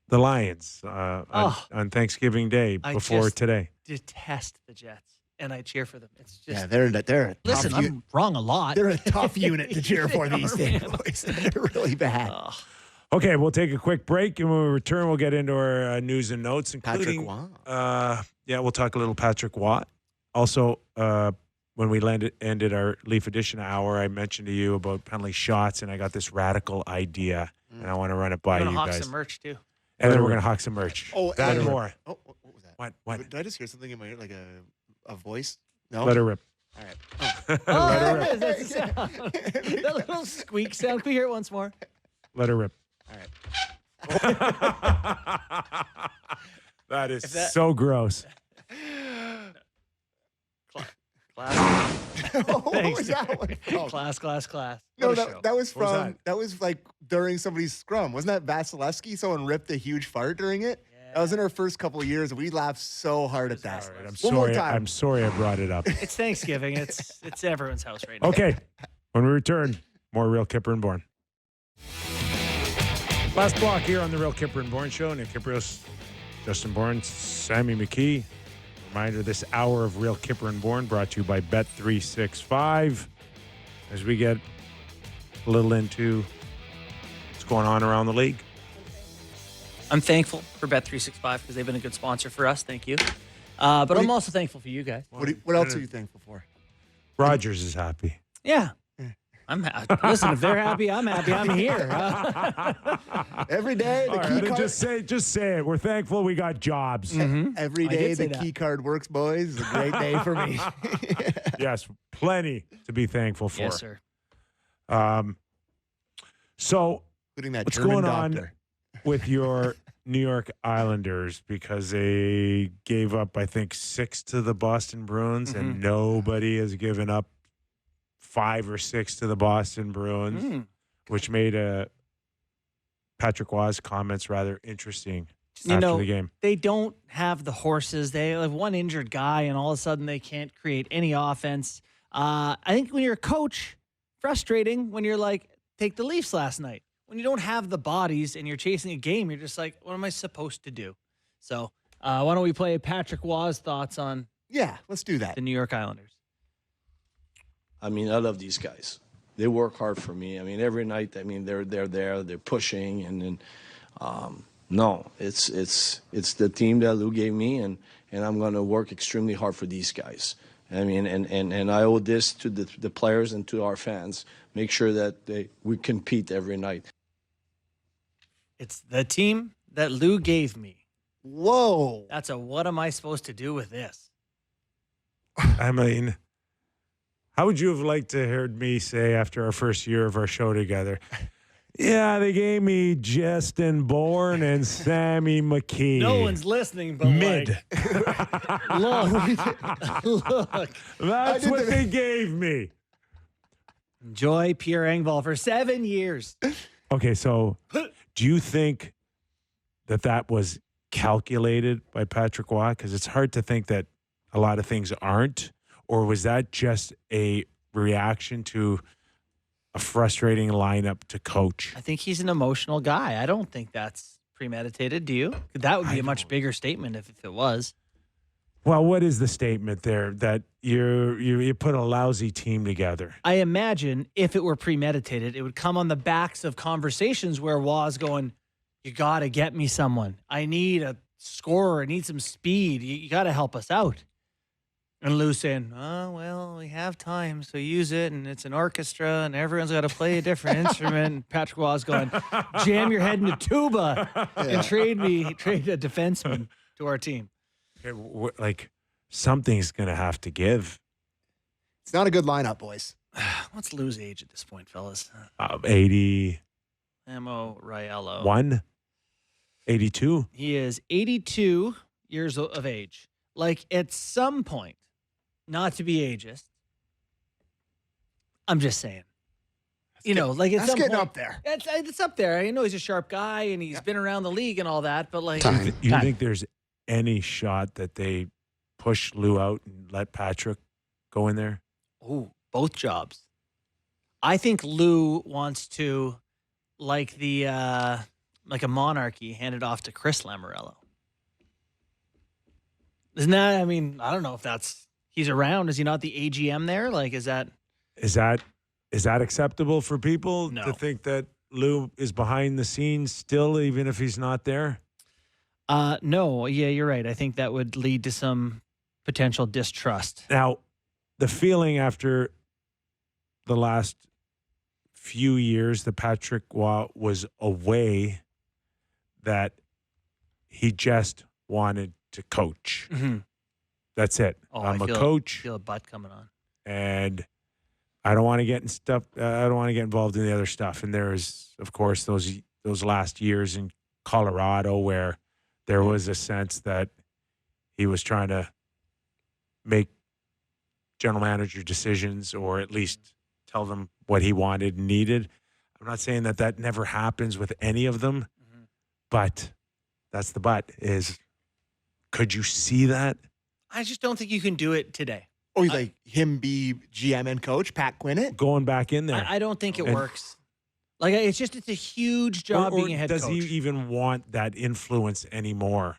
the Lions on Thanksgiving Day before today. Detest the Jets. And I cheer for them. It's just they're a listen. tough I'm wrong a lot. They're a tough unit to cheer for these days, boys. They're really bad. Okay, we'll take a quick break, and when we return, we'll get into our news and notes, including Patrick Watt. we'll talk a little Patrick Watt. Also, when we ended our Leaf Edition hour, I mentioned to you about penalty shots, and I got this radical idea, and I want to run it by you hawk guys. some merch too. And then we're going to hawk some merch. Oh, that and and more. Oh, what was that? What? Did I just hear something in my ear, like a voice? No. Let her rip. All right. Oh, there it is. That's the sound. That little squeak sound. Can we hear it once more? Let her rip. All right. That is so gross. Class. What was that one? Oh. Class. No, What a that show. was What was from that was like during somebody's scrum. Wasn't that Vasilevsky? Someone ripped a huge fart during it. That was in our first couple of years. We laughed so hard at that. All right, One more sorry. time. I'm sorry I brought it up. It's Thanksgiving. It's everyone's house right now. Okay. When we return, more Real Kyper and Bourne. Last block here on the Real Kyper and Bourne show. Nick Kypreos, Justin Bourne, Sammy McKee. Reminder, this hour of Real Kyper and Bourne brought to you by Bet365. As we get a little into what's going on around the league. I'm thankful for Bet365 because they've been a good sponsor for us. Thank you. But I'm also thankful for you guys. What else are you thankful for? Rogers is happy. Yeah. Listen, if they're happy, I'm happy. I'm here. Every day, the key card. Just say it. We're thankful we got jobs. Every I day, did say the that. key card works, boys. It's a great day for me. Yes, plenty to be thankful for. Yes, sir. So Including that what's German going on doctor. with your New York Islanders, because they gave up, I think, 6 to the Boston Bruins, and nobody has given up 5 or 6 to the Boston Bruins, which made Patrick Waugh's comments rather interesting after the game. They don't have the horses. They have one injured guy, and all of a sudden they can't create any offense. I think when you're a coach, frustrating when you're like, take the Leafs last night. When you don't have the bodies and you're chasing a game, you're just like, what am I supposed to do? So why don't we play Patrick Waugh's thoughts on Yeah, let's do that. the New York Islanders? I mean, I love these guys. They work hard for me. I mean, every night. I mean, they're there. They're pushing, and then no, it's the team that Lou gave me, and I'm going to work extremely hard for these guys. I mean, and I owe this to the players and to our fans. Make sure that we compete every night. It's the team that Lou gave me. Whoa. That's a what am I supposed to do with this? I mean, how would you have liked to heard me say after our first year of our show together? Yeah, they gave me Justin Bourne and Sammy McKee. No one's listening, but Mid. Look. That's what they gave me. Enjoy Pierre Engvall for 7 years. Okay, so do you think that was calculated by Patrick Waugh? Because it's hard to think that a lot of things aren't. Or was that just a reaction to a frustrating lineup to coach? I think he's an emotional guy. I don't think that's premeditated. Do you? That would be a much bigger statement if it was. Well, what is the statement there that you put a lousy team together? I imagine if it were premeditated, it would come on the backs of conversations where Waugh's going, you got to get me someone. I need a scorer. I need some speed. You got to help us out. And Lou saying, "Oh well, we have time, so use it." And it's an orchestra, and everyone's got to play a different instrument. And Patrick Waugh's going, "Jam your head in the tuba and trade a defenseman to our team." Okay, like something's gonna have to give. It's not a good lineup, boys. What's Lou's age at this point, fellas? 81, Amo Riello. 82. He is 82 years of age. Like, at some point, not to be ageist, I'm just saying. Like at That's some getting point, up there. It's up there. I know he's a sharp guy and he's been around the league and all that, but like, You think there's any shot that they push Lou out and let Patrick go in there? oh, both jobs. I think Lou wants to, like a monarchy, hand it off to Chris Lamoriello. Isn't that? I mean, I don't know if he's around. Is he not the AGM there? Like, is that acceptable for people No. to think that Lou is behind the scenes still, even if he's not there? No. Yeah, you're right. I think that would lead to some potential distrust. Now, the feeling after the last few years that Patrick Waugh was away, that he just wanted to coach. Mm-hmm. That's it. Oh, I'm I a feel coach, I feel a butt coming on. and I don't want to get in stuff. I don't want to get involved in the other stuff. And there is, of course, those last years in Colorado where there was a sense that he was trying to make general manager decisions, or at least tell them what he wanted and needed. I'm not saying that never happens with any of them, but that's the but is, could you see that? I just don't think you can do it today. Oh, you like him be GM and coach, Pat Quinnett? Going back in there. I don't think it works. Like, it's a huge job or being a head coach. does he even want that influence anymore?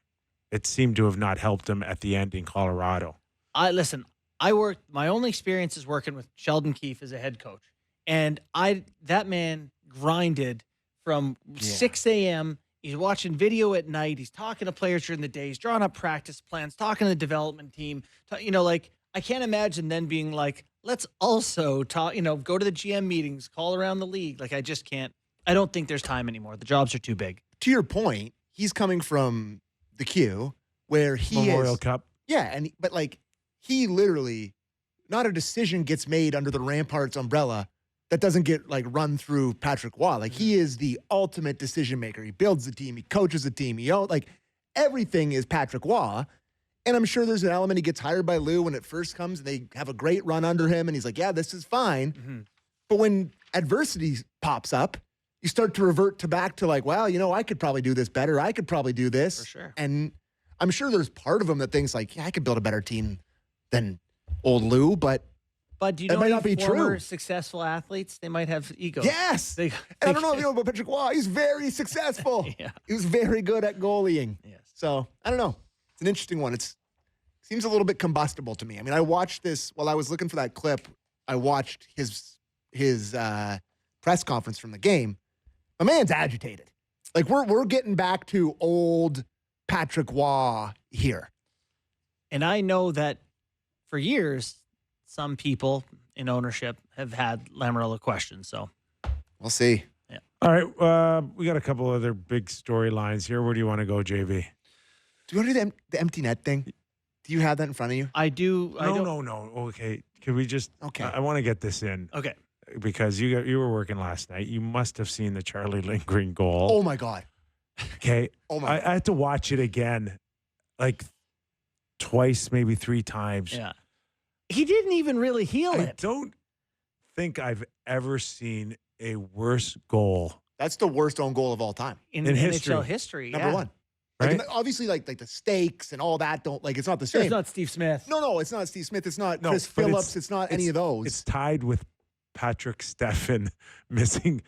It seemed to have not helped him at the end in Colorado. My only experience is working with Sheldon Keefe as a head coach. And that man grinded from 6 a.m. He's watching video at night. He's talking to players during the day. He's drawing up practice plans, talking to the development team. I can't imagine then being like, let's also talk, go to the GM meetings, call around the league. Like, I just can't. I don't think there's time anymore. The jobs are too big. To your point, he's coming from the Q where he Memorial Cup. Yeah, but he literally, not a decision gets made under the Ramparts umbrella that doesn't get run through Patrick Waugh. He is the ultimate decision maker. He builds the team. He coaches the team. Everything is Patrick Waugh. And I'm sure there's an element he gets hired by Lou when it first comes and they have a great run under him and he's like, yeah, this is fine. Mm-hmm. But when adversity pops up, you start to revert back to I could probably do this better. I could probably do this. For sure. And I'm sure there's part of him that thinks I could build a better team than old Lou, but do you know might not be former true. Successful athletes? They might have egos. Yes. And I don't know if you know about Patrick Waugh. He's very successful. Yeah. He was very good at goalieing. Yes. So I don't know. It's an interesting one. It seems a little bit combustible to me. I mean, I watched this while I was looking for that clip. I watched his press conference from the game. My man's agitated. We're getting back to old Patrick Waugh here. And I know that for years, some people in ownership have had Lamoriello questions. So we'll see. Yeah. All right. We got a couple other big storylines here. Where do you want to go, JV? Do you want to do the empty net thing? Do you have that in front of you? I do. No. Okay. Can we just? Okay. I want to get this in. Okay. Because you were working last night. You must have seen the Charlie Lindgren goal. Oh my God. Okay. Oh my. I had to watch it again, twice, maybe 3 times. Yeah. He didn't even really heal it. I don't think I've ever seen a worse goal. That's the worst own goal of all time in history. NHL history. Number one. Right? Obviously, the stakes and all that it's not the same. It's not Steve Smith. No, it's not Steve Smith. It's not Chris Phillips. It's not any of those. It's tied with Patrick Steffen missing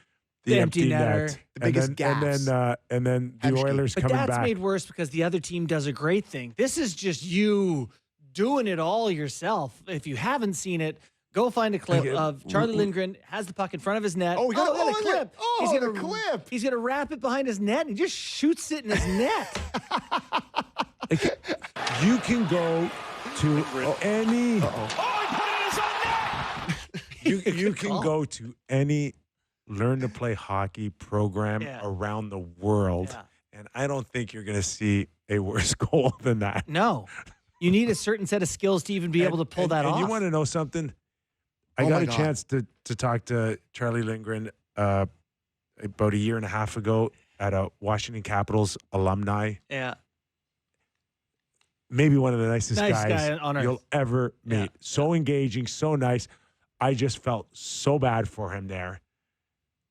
the empty net. The biggest gaps. And then the Oilers but coming back. But that's made worse because the other team does a great thing. This is just you doing it all yourself. If you haven't seen it, go find a clip of Charlie Lindgren has the puck in front of his net. Oh, we got the clip. the clip. He's going to wrap it behind his net and he just shoots it in his net. You can go to any. Oh, You can go to any learn to play hockey program Yeah. around the world, Yeah. and I don't think you're going to see a worse goal than that. No. You need a certain set of skills to even be able to pull that and off. you want to know something? I Oh got my a God. chance to talk to Charlie Lindgren about a year and a half ago at a Washington Capitals alumni. Yeah. Maybe one of the nicest Nice guys guy on earth. you'll ever meet. Yeah. So engaging, so nice. I just felt so bad for him there.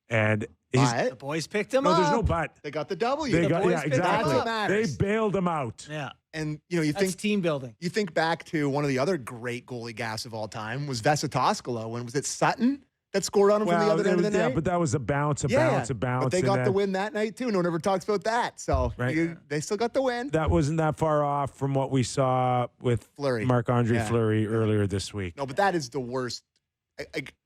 And he's, But The boys picked him no, up. there's no but. they got the W. They The got, boys yeah, picked him exactly. up. That They matters. bailed him out. Yeah. And you That's team building. You think back to one of the other great goalie gaffes of all time was Vesa Toskala. When was it Sutton that scored on him from the other end of the night? but that was a bounce, a bounce. But they and got then the win that night too. No one ever talks about that. So Right. they still got the win. That wasn't that far off from what we saw with Fleury. Marc-Andre Yeah. Fleury earlier this week. No, but that is the worst.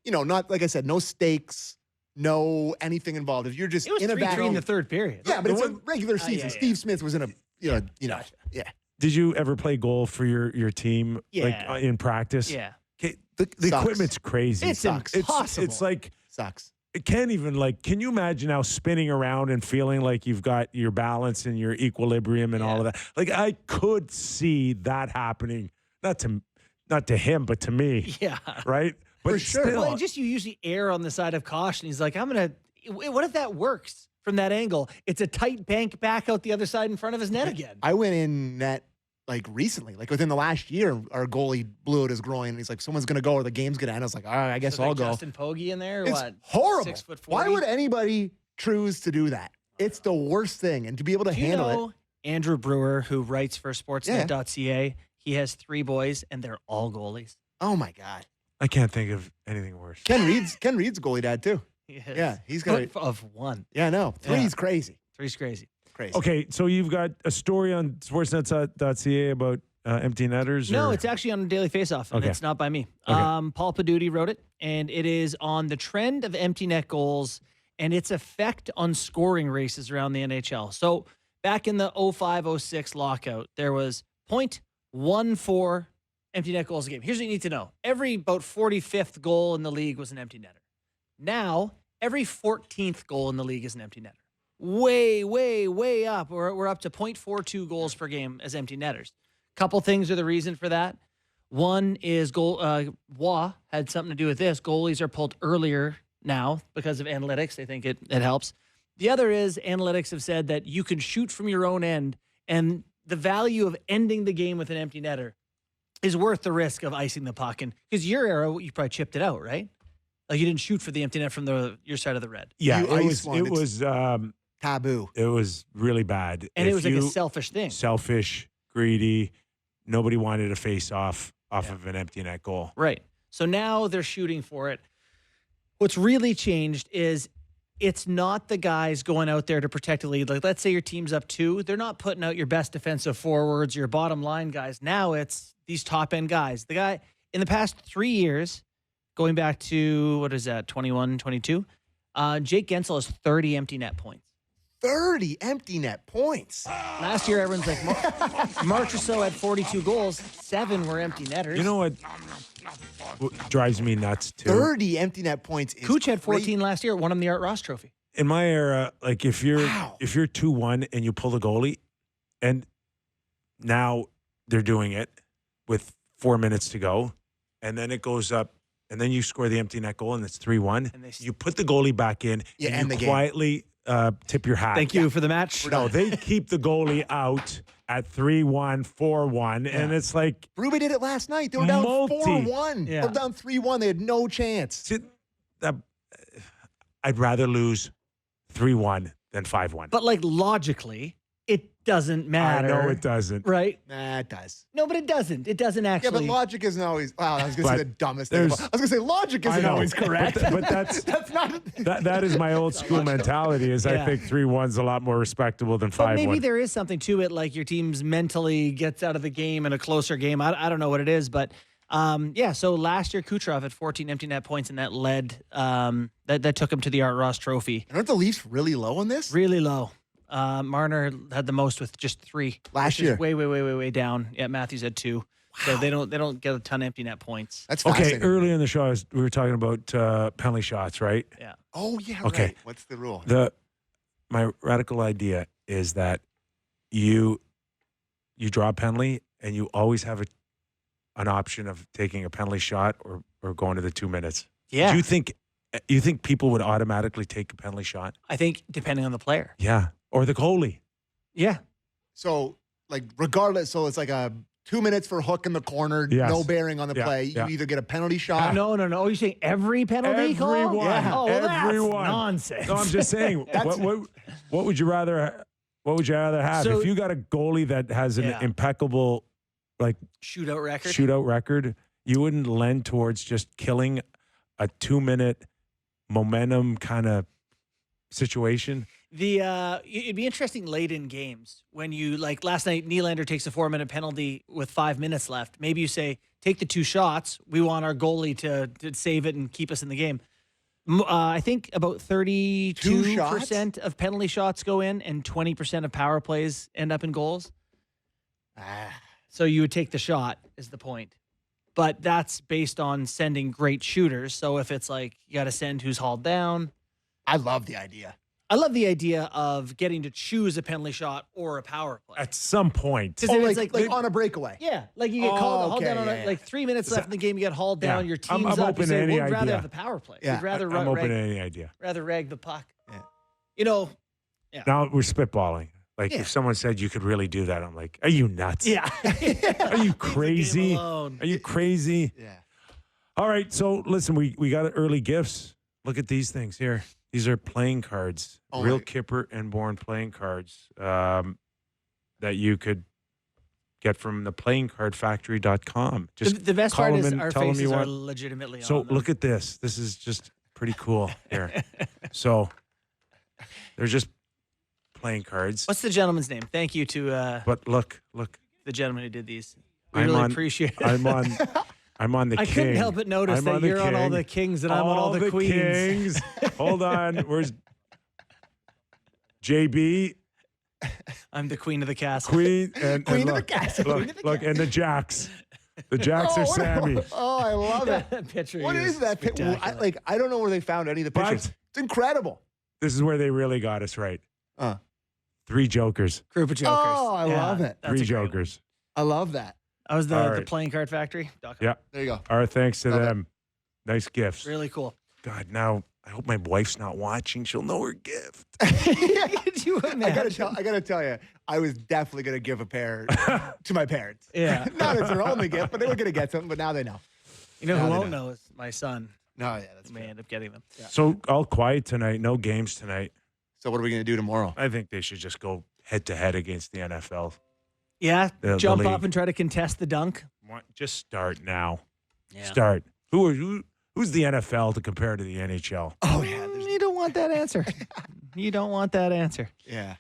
Not like I said, no stakes, no anything involved. If you're just It was in a 3-3 in the back, third period. yeah, but it's a regular season. yeah, yeah. Steve Smith was in a, yeah. Did you ever play goal for your team Yeah. in practice? Yeah. Okay, the Sucks. equipment's crazy. It's sucks. impossible. It's like Sucks. it can't even can you imagine how spinning around and feeling like you've got your balance and your equilibrium and all of that? Like I could see that happening, not to him, but to me, Yeah. right? But For sure. still, Well, you usually err on the side of caution. He's like, what if that works from that angle? It's a tight bank back out the other side in front of his net again. I went in net recently, within the last year. Our goalie blew out his groin. And he's like, someone's gonna go or the game's gonna end. I was like, all right, I guess So, I'll go. Justin Pogge in there, or It's what? horrible. 6'40"? Why would anybody choose to do that? It's the worst thing, and to be able to Do you handle know it. Andrew Brewer, who writes for Sportsnet.ca, he has 3 boys, and they're all goalies. Oh my God. I can't think of anything worse. Ken Reed's goalie dad too. Yeah, he's got. Of 1. Yeah, no, 3's crazy. 3's crazy. Crazy. Okay, so you've got a story on Sportsnet.ca about empty netters? No, or? it's actually on Daily Faceoff, and Okay. it's not by me. Okay. Paul Paduti wrote it, and it is on the trend of empty net goals and its effect on scoring races around the NHL. So back in the 05-06 lockout, there was 0.14 empty net goals a game. Here's what you need to know. Every about 45th goal in the league was an empty netter. Now, every 14th goal in the league is an empty netter. Way, way, way up. We're up to 0.42 goals per game as empty netters. Couple things are the reason for that. One is WA had something to do with this. Goalies are pulled earlier now because of analytics. They think it helps. The other is analytics have said that you can shoot from your own end, and the value of ending the game with an empty netter is worth the risk of icing the puck. And because your era, you probably chipped it out, right? Like you didn't shoot for the empty net from your side of the red. Yeah, You it ice one, was Taboo. it was really bad. And If it was like a you- selfish thing. selfish, greedy. Nobody wanted to face off of an empty net goal. Right. So now they're shooting for it. What's really changed is it's not the guys going out there to protect the lead. Like, let's say your team's up 2. They're not putting out your best defensive forwards, your bottom line guys. Now it's these top end guys. The guy in the past 3 years, going back to, 21, 22, Jake Gensel has 30 empty net points. 30 empty net points. Last year, everyone's like, Marchessault had 42 goals. 7 were empty netters. You know what drives me nuts too? 30 empty net points. Is Cooch had great. 14 last year, won him the Art Ross Trophy. In my era, like if you're Wow. 2-1 and you pull the goalie, and now they're doing it with 4 minutes to go, and then it goes up, and then you score the empty net goal, and it's 3-1. And they- You put the goalie back in, Yeah, and end you the game. quietly tip your hat. Thank you for the match. No, they keep the goalie out at 3-1, 4-1, and it's like Ruby did it last night. They were down 4-1. Yeah. They were down 3-1. They had no chance. see, that, I'd rather lose 3-1 than 5-1. But like logically, it doesn't I matter. know it doesn't. Right? Nah, it does. No, but it doesn't. It doesn't Yeah, actually. but logic isn't always. Wow, I was going to say But the dumbest thing. I was there's- going to say logic I isn't know. always correct. But that's That's not. that is my old school mentality. Is I Yeah. think 3-1's a lot more respectable than But 5-1. maybe there is something to it, like your team's mentally gets out of the game in a closer game. I don't know what it is, but yeah. So last year, Kucherov had 14 empty net points, and that led that took him to the Art Ross Trophy. Aren't the Leafs really low on this? Really low. Marner had the most with just 3 Last which is year. way down. Yeah, Matthews had 2. So they don't get a ton of empty net points. That's Okay, fascinating. early in the show, we were talking about penalty shots, right? Yeah. Oh, yeah, Okay. right. What's the rule? My radical idea is that you draw a penalty and you always have an option of taking a penalty shot or going to the 2 minutes. Yeah. Do you think people would automatically take a penalty shot? I think depending on the player. Yeah. Or the goalie. Yeah. So, like, regardless, so it's like a 2 minutes for hook in the corner, Yes. no bearing on the Yeah, play. yeah. You either get a penalty shot. No. Oh, you're saying every penalty call? Everyone. Yeah. Oh, well, Everyone. that's nonsense. No, I'm just saying. What would you rather? What would you rather have So- if you got a goalie that has an Yeah. impeccable shootout record. You wouldn't lend towards just killing a 2-minute momentum kind of situation. It'd be interesting late in games when you, like last night, Nylander takes a 4-minute penalty with 5 minutes left. Maybe you say, take the 2 shots. We want our goalie to save it and keep us in the game. I think about 32% of penalty shots go in and 20% of power plays end up in goals. So you would take the shot is the point. But that's based on sending great shooters. So if it's like you got to send who's hauled down. I love the idea. I love the idea of getting to choose a penalty shot or a power play. At some point. Because Oh, if like, it's on a breakaway. yeah, like you get hauled okay, down on yeah. like 3 minutes left in the game, you get hauled down, Yeah. your I'm team's up. open You to say, any we'd rather idea. have the power play. Yeah. We'd rather I'm open to rag, any idea. rather rag the puck. Yeah. You know, Now we're spitballing. Like Yeah. if someone said you could really do that, I'm like, are you nuts? yeah. Are you crazy? alone. Are you crazy? Yeah. All right. So listen, we got early gifts. Look at these things here. These are playing cards, Oh, real my- Kyper and Bourne playing cards that you could get from the playingcardfactory.com. Just The best call part them is and our tell them faces you are want- legitimately So on them. look at this. This is just pretty cool here. So they're just playing cards. What's the gentleman's name? Thank you to But look. the gentleman who did these. We I'm really on- appreciate it. I'm on the I king. couldn't help but notice I'm that on the you're on all king. the kings and I'm on all the queens. kings. Hold on. Where's JB, I'm the queen of the castle. Queen, and Queen of the look, castle, Look, queen of the look, and the Jacks. The Jacks are what- Sammy. Oh, I love it. That picture. What is is that? spectacular. I don't know where they found any of the But- pictures. It's incredible. This is where they really got us right. 3 jokers. Group of jokers. Oh, I love it. that's 3 a great one. jokers. I love that. That was All the right. playing card factory. Yeah. There you go. All right. Thanks to Love it. them. Nice gifts. Really cool. God, now I hope my wife's not watching. She'll know her gift. Could you imagine? I gotta tell you, I was definitely gonna give a pair to my parents. Yeah. Not as their only gift, but they were gonna get something. But now they know. You know Now who they won't know. know is my son. No, yeah, that's May fair. end up getting them. So all quiet tonight. No games tonight. So what are we gonna do tomorrow? I think they should just go head to head against the NFL. Yeah, The jump up league. and try to contest the dunk. Just start now. Yeah. Start. Who's the NFL to compare to the NHL? Oh yeah, You don't want that answer. You don't want that answer. yeah.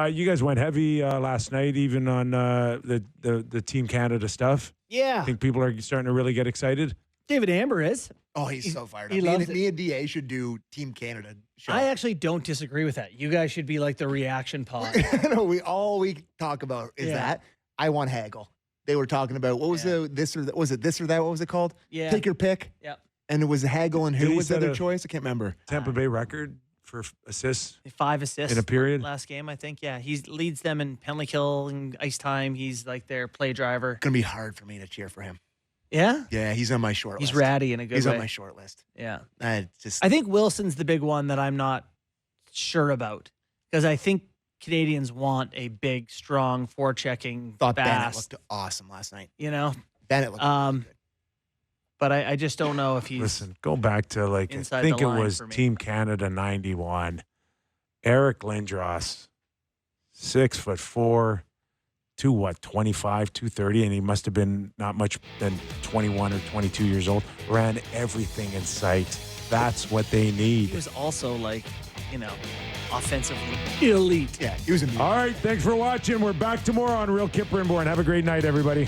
You guys went heavy last night, even on the Team Canada stuff. I Yeah. think people are starting to really get excited. David Amber is. Oh, he's so fired he up. loves Me and DA should do Team Canada show. I actually don't disagree with that. You guys should be like the reaction pod. no, all we talk about is Yeah. that I want haggle. They were talking about what was Yeah. this or that? Was it this or that? What was it called? Yeah. Take your pick. Yep. And it was haggle and Did who he was the set other a- choice? I can't remember. Tampa Bay record for assists 5 assists in a period. last game, I think. Yeah, he leads them in penalty kill and ice time. He's like their play driver. Gonna be hard for me to cheer for him. Yeah, Yeah, he's on my short he's list. ratty in a good He's way. on my short list. Yeah, I just I think Wilson's the big one that I'm not sure about because I think Canadians want a big, strong, forechecking, thought Bennett fast. looked awesome last night. You know, Bennett looked Um, but I just don't know if he's. Listen, go back to I inside think the it line was for me. Team Canada '91. Eric Lindros, 6'4", 225, 230, and he must have been not much than 21 or 22 years old. Ran everything in sight. That's what they need. He was also like, offensively elite. Yeah, he was amazing. All right, thanks for watching. We're back tomorrow on Real Kyper and Bourne. Have a great night, everybody.